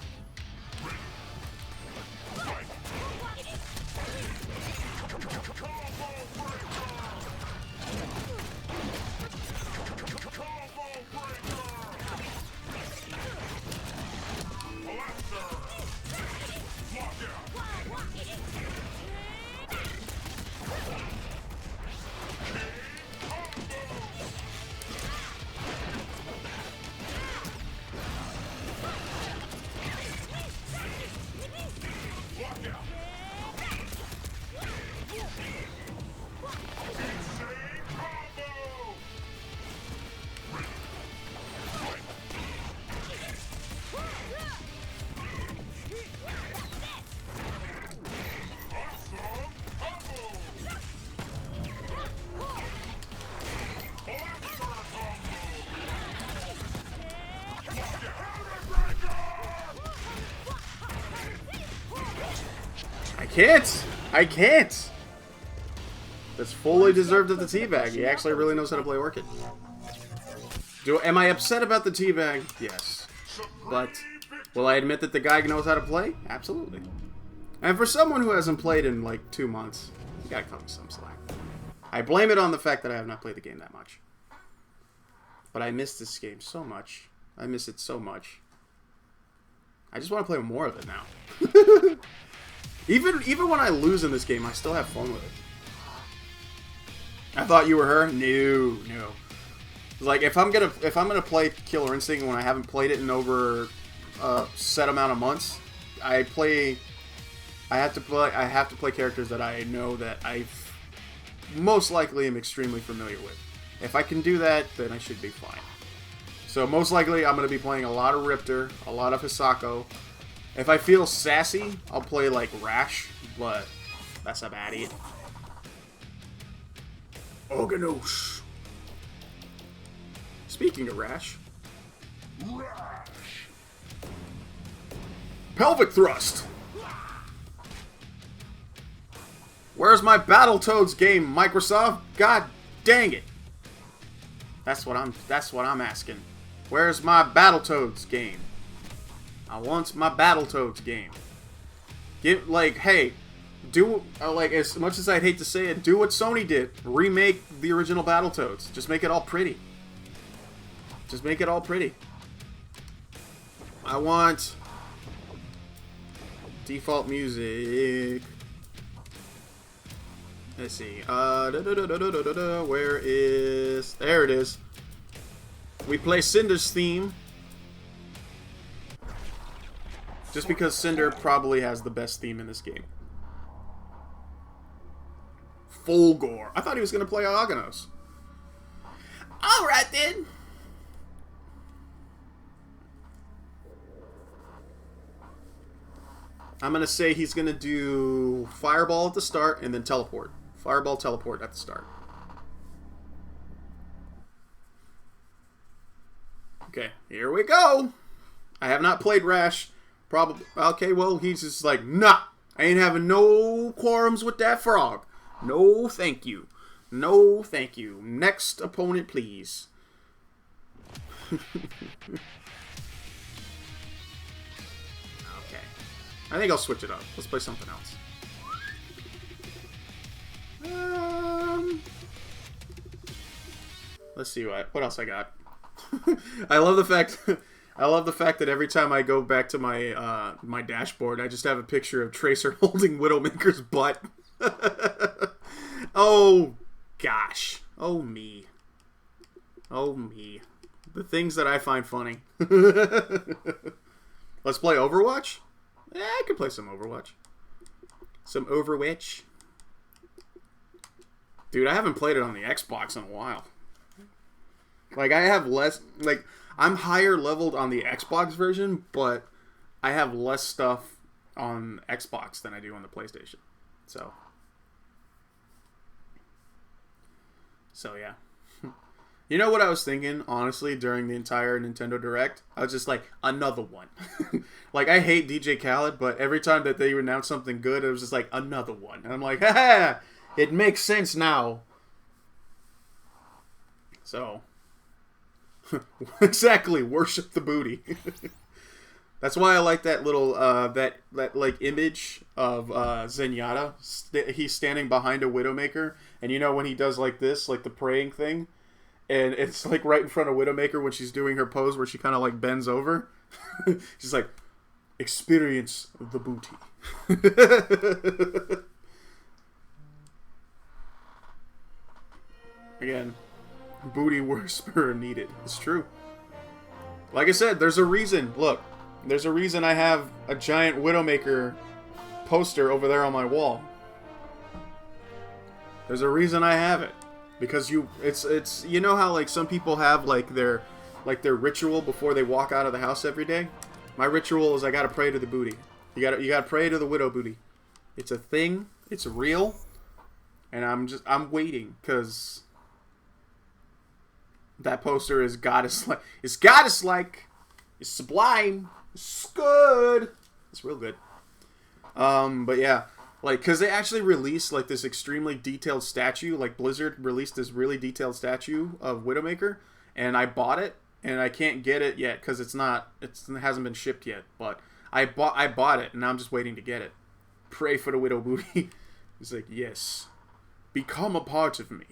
can't. I can't. That's fully deserved of the teabag. He actually really knows how to play Orchid. Am I upset about the teabag? Yes. But will I admit that the guy knows how to play? Absolutely. And for someone who hasn't played in like 2 months, you gotta cut me some slack. I blame it on the fact that I have not played the game that much. But I miss this game so much. I miss it so much. I just want to play more of it now. Even when I lose in this game, I still have fun with it. I thought you were her? No. Like if I'm gonna play Killer Instinct when I haven't played it in over a set amount of months, I have to play characters that I know that I most likely am extremely familiar with. If I can do that, then I should be fine. So most likely I'm going to be playing a lot of Riptor, a lot of Hisako. If I feel sassy, I'll play like Rash, but that's about it. Oganosh. Speaking of Rash. Pelvic Thrust. Where's my Battletoads game, Microsoft? God dang it. That's what I'm asking. Where's my Battletoads game? I want my Battletoads game. Hey, do like as much as I'd hate to say it, do what Sony did. Remake the original Battletoads. Just make it all pretty. Just make it all pretty. I want default music. Let's see. Where is... There it is. We play Cinder's theme. Just because Cinder probably has the best theme in this game. Fulgor. I thought he was going to play Aganos. Alright then. I'm going to say he's going to do Fireball at the start and then Teleport. Fireball, Teleport at the start. Okay, here we go. I have not played Rash. Probably. Okay, well, he's just like, nah. I ain't having no quorums with that frog. No, thank you. No, thank you. Next opponent, please. Okay. I think I'll switch it up. Let's play something else. Let's see what else I got. I love the fact that every time I go back to my my dashboard, I just have a picture of Tracer holding Widowmaker's butt. Oh gosh. Oh me. Oh me. The things that I find funny. Let's play Overwatch? Yeah, I could play some Overwatch. Some Overwatch. Dude, I haven't played it on the Xbox in a while. Like, I have less... Like, I'm higher leveled on the Xbox version, but I have less stuff on Xbox than I do on the PlayStation. So yeah. You know what I was thinking, honestly, during the entire Nintendo Direct? I was just like, another one. Like, I hate DJ Khaled, but every time that they announce something good, it was just like, another one. And I'm like, ha! It makes sense now. So, exactly, worship the booty. That's why I like that little, that like, image of Zenyatta. He's standing behind a Widowmaker, and you know when he does like this, like the praying thing? And it's like right in front of Widowmaker when she's doing her pose where she kind of like bends over. She's like, experience the booty. Again, booty whisperer needed. It's true. Like I said, there's a reason. Look, there's a reason I have a giant Widowmaker poster over there on my wall. There's a reason I have it. Because it's you know how like some people have like their ritual before they walk out of the house every day? My ritual is I gotta pray to the booty. You gotta pray to the widow booty. It's a thing, it's real, and I'm waiting because that poster is goddess-like. It's goddess-like. It's sublime. It's good. It's real good. But yeah, Like, because they actually released, like, this extremely detailed statue. Like, Blizzard released this really detailed statue of Widowmaker. And I bought it. And I can't get it yet because it hasn't been shipped yet. But I bought it, and now I'm just waiting to get it. Pray for the Widow Booty. He's like, yes. Become a part of me.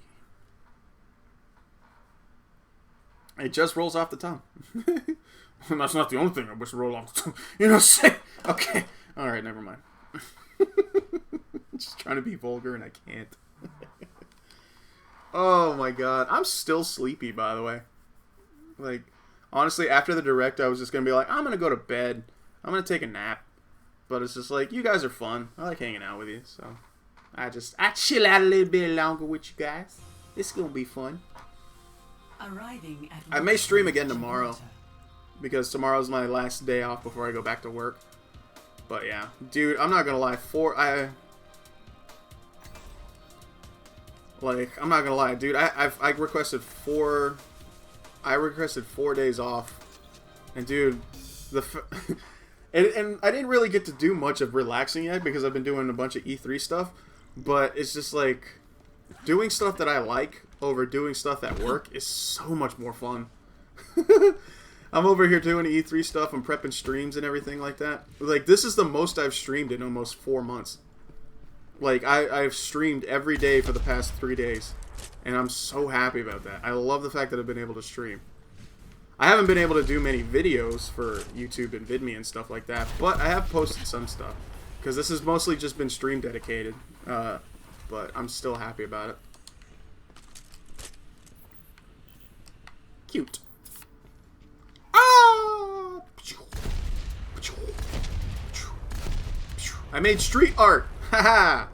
It just rolls off the tongue. That's not the only thing I wish to roll off the tongue. You know what I'm saying? Okay. Alright, never mind. Just trying to be vulgar and I can't. Oh my god. I'm still sleepy, by the way. Like, honestly, after the direct, I was just going to be like, I'm going to go to bed. I'm going to take a nap. But it's just like, you guys are fun. I like hanging out with you, so I chill out a little bit longer with you guys. It's going to be fun. Arriving at I may stream again tomorrow. Because tomorrow's my last day off before I go back to work. But yeah. Dude, I'm not going to lie. I'm not going to lie. Dude, I requested 4 days off. And dude, and I didn't really get to do much of relaxing yet because I've been doing a bunch of E3 stuff. But it's just like, doing stuff that I like over doing stuff at work is so much more fun. I'm over here doing E3 stuff and prepping streams and everything like that. Like, this is the most I've streamed in almost 4 months. Like, I've streamed every day for the past 3 days. And I'm so happy about that. I love the fact that I've been able to stream. I haven't been able to do many videos for YouTube and VidMe and stuff like that, but I have posted some stuff. Because this has mostly just been stream dedicated. But I'm still happy about it. Cute. Ah! I made street art! Haha!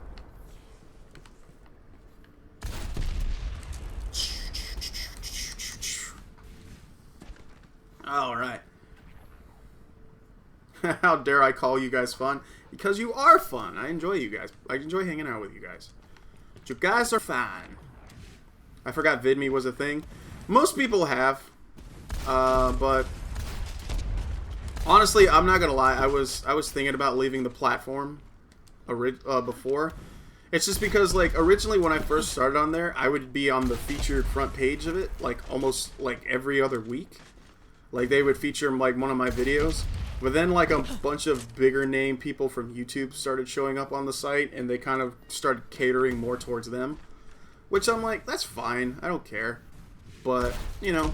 Alright. How dare I call you guys fun? Because you are fun. I enjoy you guys. I enjoy hanging out with you guys. But you guys are fine. I forgot VidMe was a thing. Most people have. But honestly, I'm not gonna lie. I was thinking about leaving the platform before. It's just because, like, originally when I first started on there, I would be on the featured front page of it, like, almost, like, every other week. Like, they would feature, like, one of my videos. But then, like, a bunch of bigger name people from YouTube started showing up on the site, and they kind of started catering more towards them. Which I'm like, that's fine. I don't care. But, you know,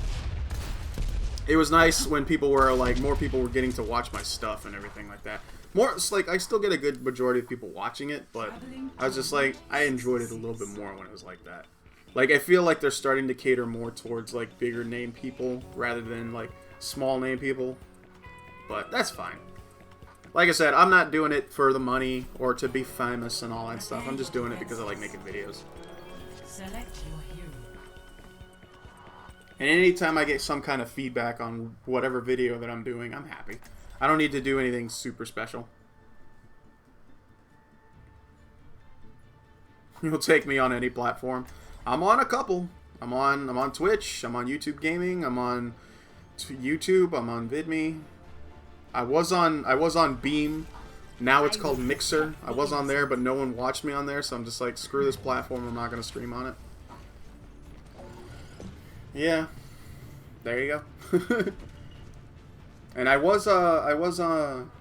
it was nice when people were, like, more people were getting to watch my stuff and everything like that. More, it's like, I still get a good majority of people watching it, but I was just like, I enjoyed it a little bit more when it was like that. Like, I feel like they're starting to cater more towards, like, bigger name people rather than, like, small name people. But that's fine. Like I said, I'm not doing it for the money or to be famous and all that stuff. I'm just doing it because I like making videos. Select your hero. And anytime I get some kind of feedback on whatever video that I'm doing, I'm happy. I don't need to do anything super special. You'll take me on any platform. I'm on a couple. I'm on Twitch. I'm on YouTube Gaming. I'm on YouTube. I'm on VidMe. I was on Beam. Now it's called Mixer. I was on there, but no one watched me on there, so I'm just like, screw this platform. I'm not gonna stream on it. Yeah, there you go. And I was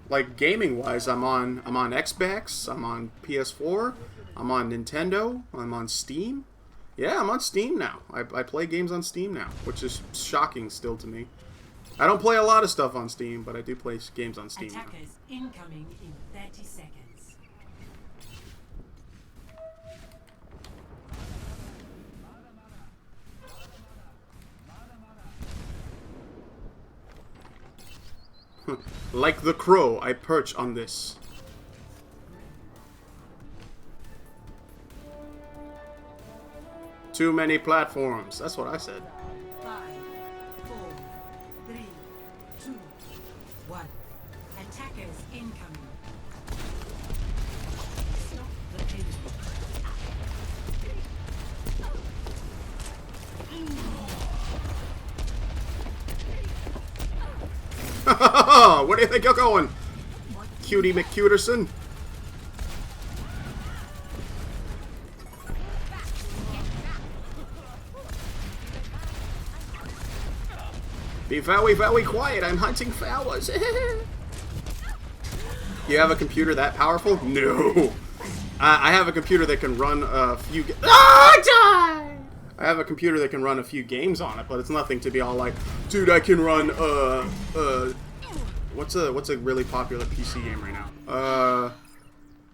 like, gaming wise, I'm on Xbox. I'm on PS4. I'm on Nintendo. I'm on Steam. Yeah, I'm on Steam now. I play games on Steam now, which is shocking still to me. I don't play a lot of stuff on Steam, but I do play games on Steam Attackers now. incoming in 30 seconds. Like the crow, I perch on this. Too many platforms. That's what I said. 5, 4, 3, 2, 1. Attackers incoming. Stop the payload. Where do you think you're going? Cutie McCuterson? Be very, very quiet. I'm hunting flowers. You have a computer that powerful? No. I have a computer that can run a few... I have a computer that can run a few games on it, but it's nothing to be all like, dude, I can run, what's a really popular PC game right now?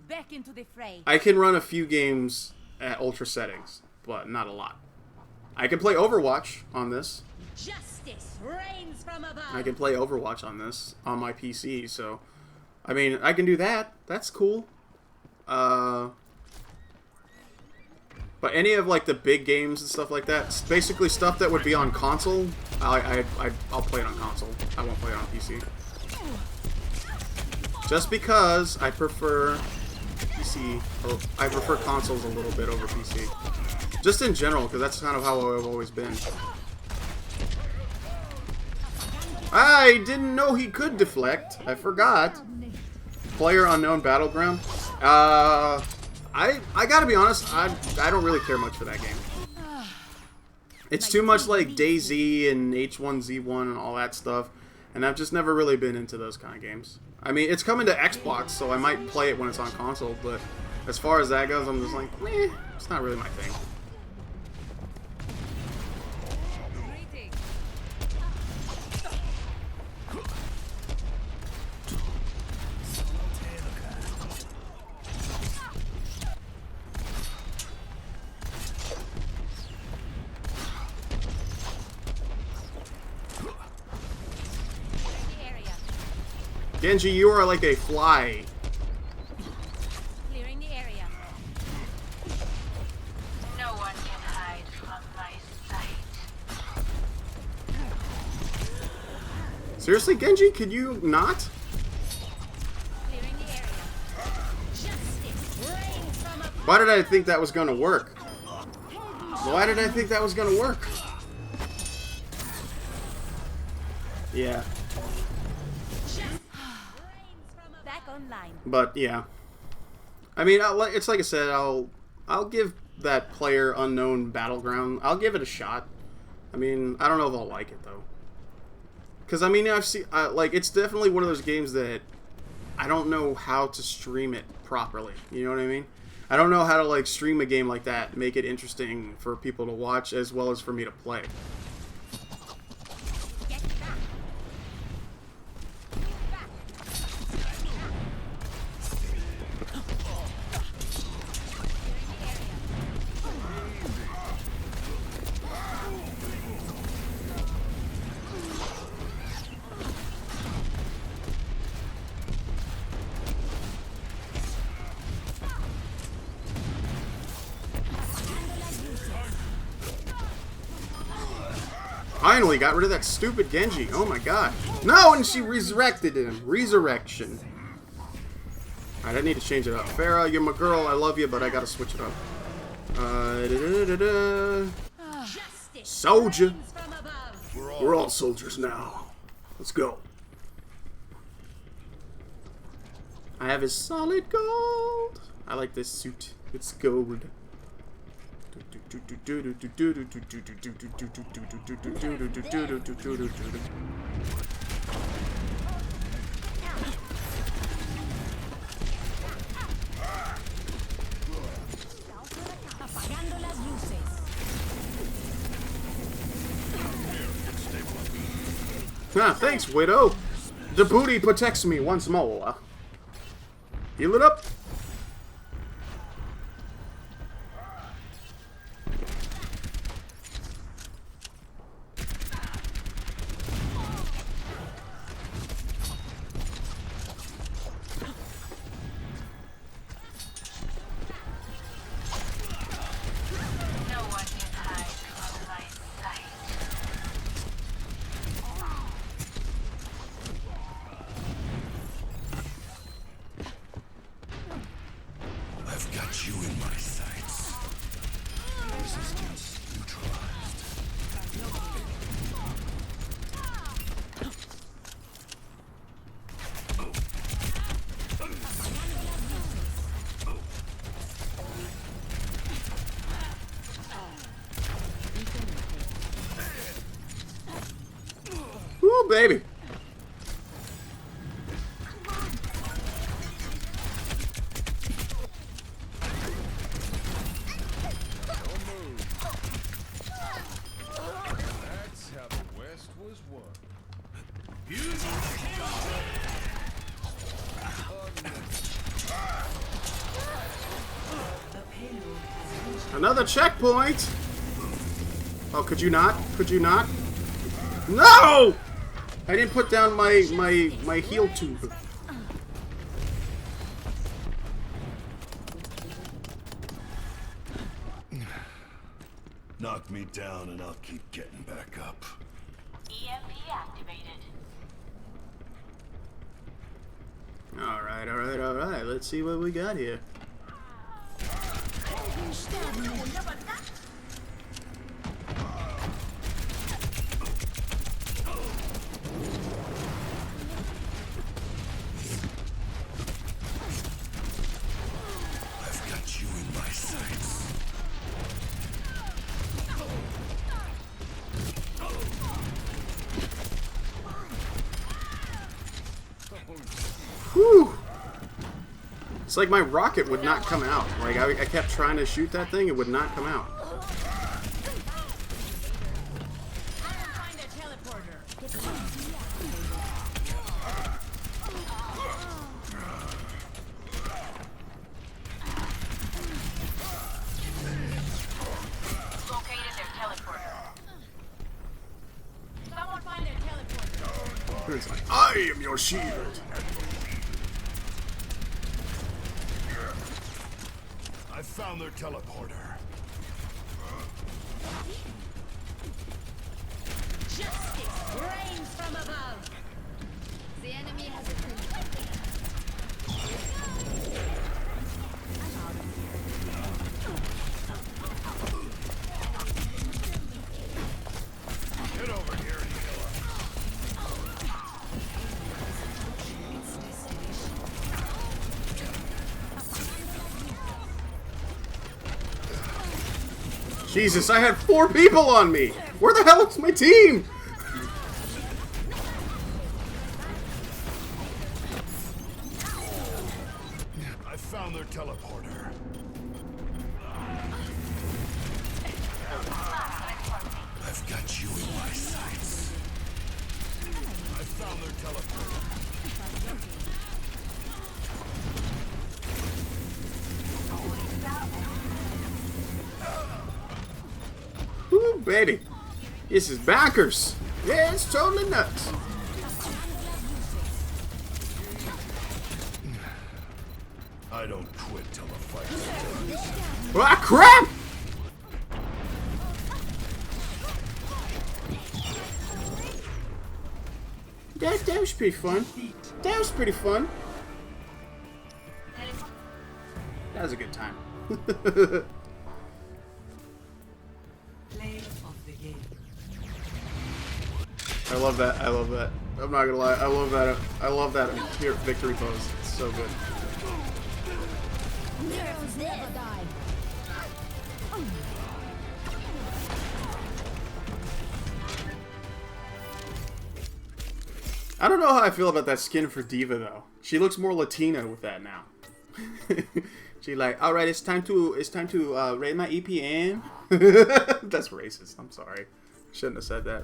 Back into the fray. I can run a few games at ultra settings, but not a lot. I can play Overwatch on this. Justice reigns from above. I can play Overwatch on this, on my PC, so... I mean, I can do that. That's cool. But any of, like, the big games and stuff like that, basically stuff that would be on console, I'll play it on console. I won't play it on PC. Just because I prefer PC, or I prefer consoles a little bit over PC. Just in general, because that's kind of how I've always been. I didn't know he could deflect. I forgot. Player Unknown Battleground. I gotta be honest, I don't really care much for that game. It's too much like DayZ and H1Z1 and all that stuff, and I've just never really been into those kind of games. I mean, it's coming to Xbox, so I might play it when it's on console, but as far as that goes, I'm just like, meh, it's not really my thing. Genji, you are like a fly. Clearing the area. No one can hide from my sight. Seriously, Genji, could you not? Clearing the area. Justice reigns from above. Why did I think that was gonna work? Why did I think that was gonna work? Yeah. Online. But yeah, I mean, it's like I said, I'll give that Player Unknown Battleground, I'll give it a shot. I mean, I don't know if I'll like it though, because I mean, I've seen like it's definitely one of those games that I don't know how to stream it properly. You know what I mean? I don't know how to like stream a game like that, make it interesting for people to watch as well as for me to play. Finally got rid of that stupid Genji. Oh my god. No, and she resurrected him. Resurrection. Alright, I need to change it up. Farah, you're my girl. I love you, but I gotta switch it up. Soldier. We're all soldiers now. Let's go. I have his solid gold. I like this suit. It's gold. Ah, thanks, Widow. The booty protects me once more. Heal it up. Woo, baby. That's how the West was won. Another checkpoint. Oh, could you not? Could you not? No! I didn't put down my heal tube. Knock me down and I'll keep getting back up. EMP activated. Alright, alright, alright. Let's see what we got here. I've got you in my sights. Whew! It's like my rocket would not come out. Like, I kept trying to shoot that thing, it would not come out. Located their teleporter. Someone find their teleporter. It's like, I am your shield. I found their teleporter. Justice reigns from above. The enemy has a Get over here and heal up. Jesus, I had 4 people on me! Where the hell is my team? I found their teleporter. I've got you in my sights. I found their teleporter. Ooh, baby. This is bankers. Yeah, it's totally nuts. I don't quit till the fight's done. Ah, crap! That was pretty fun. That was pretty fun. That was a good time. I love that. I love that. I'm not gonna lie. I love that. I love that here victory pose. It's so good. Heroes never die. I don't know how I feel about that skin for Diva though. She looks more Latina with that now. She like, all right, it's time to rate my EPM. That's racist. I'm sorry. Shouldn't have said that.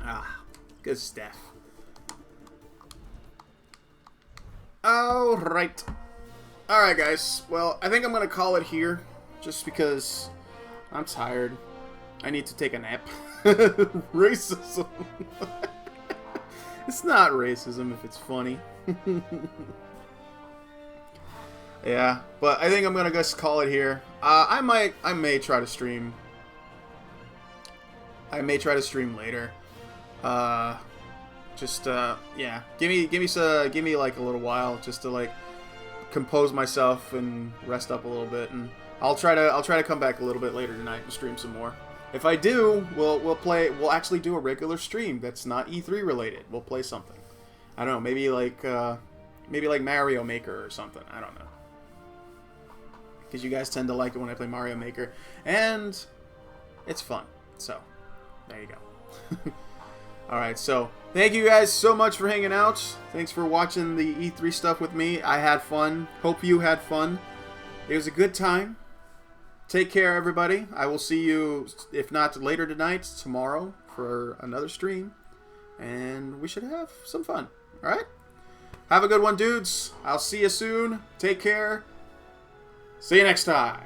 Ah, good stuff. Alright. Alright, guys. Well, I think I'm going to call it here. Just because I'm tired. I need to take a nap. Racism. It's not racism if it's funny. Yeah, but I think I'm gonna just call it here. I may try to stream. I may try to stream later. Yeah. Give me like a little while just to like compose myself and rest up a little bit, and I'll try to come back a little bit later tonight and stream some more. If I do, we'll actually do a regular stream that's not E3 related. We'll play something. I don't know, maybe like Mario Maker or something. I don't know. Because you guys tend to like it when I play Mario Maker. And it's fun. So, there you go. Alright, so thank you guys so much for hanging out. Thanks for watching the E3 stuff with me. I had fun. Hope you had fun. It was a good time. Take care, everybody. I will see you, if not later tonight, tomorrow for another stream. And we should have some fun. Alright? Have a good one, dudes. I'll see you soon. Take care. See you next time.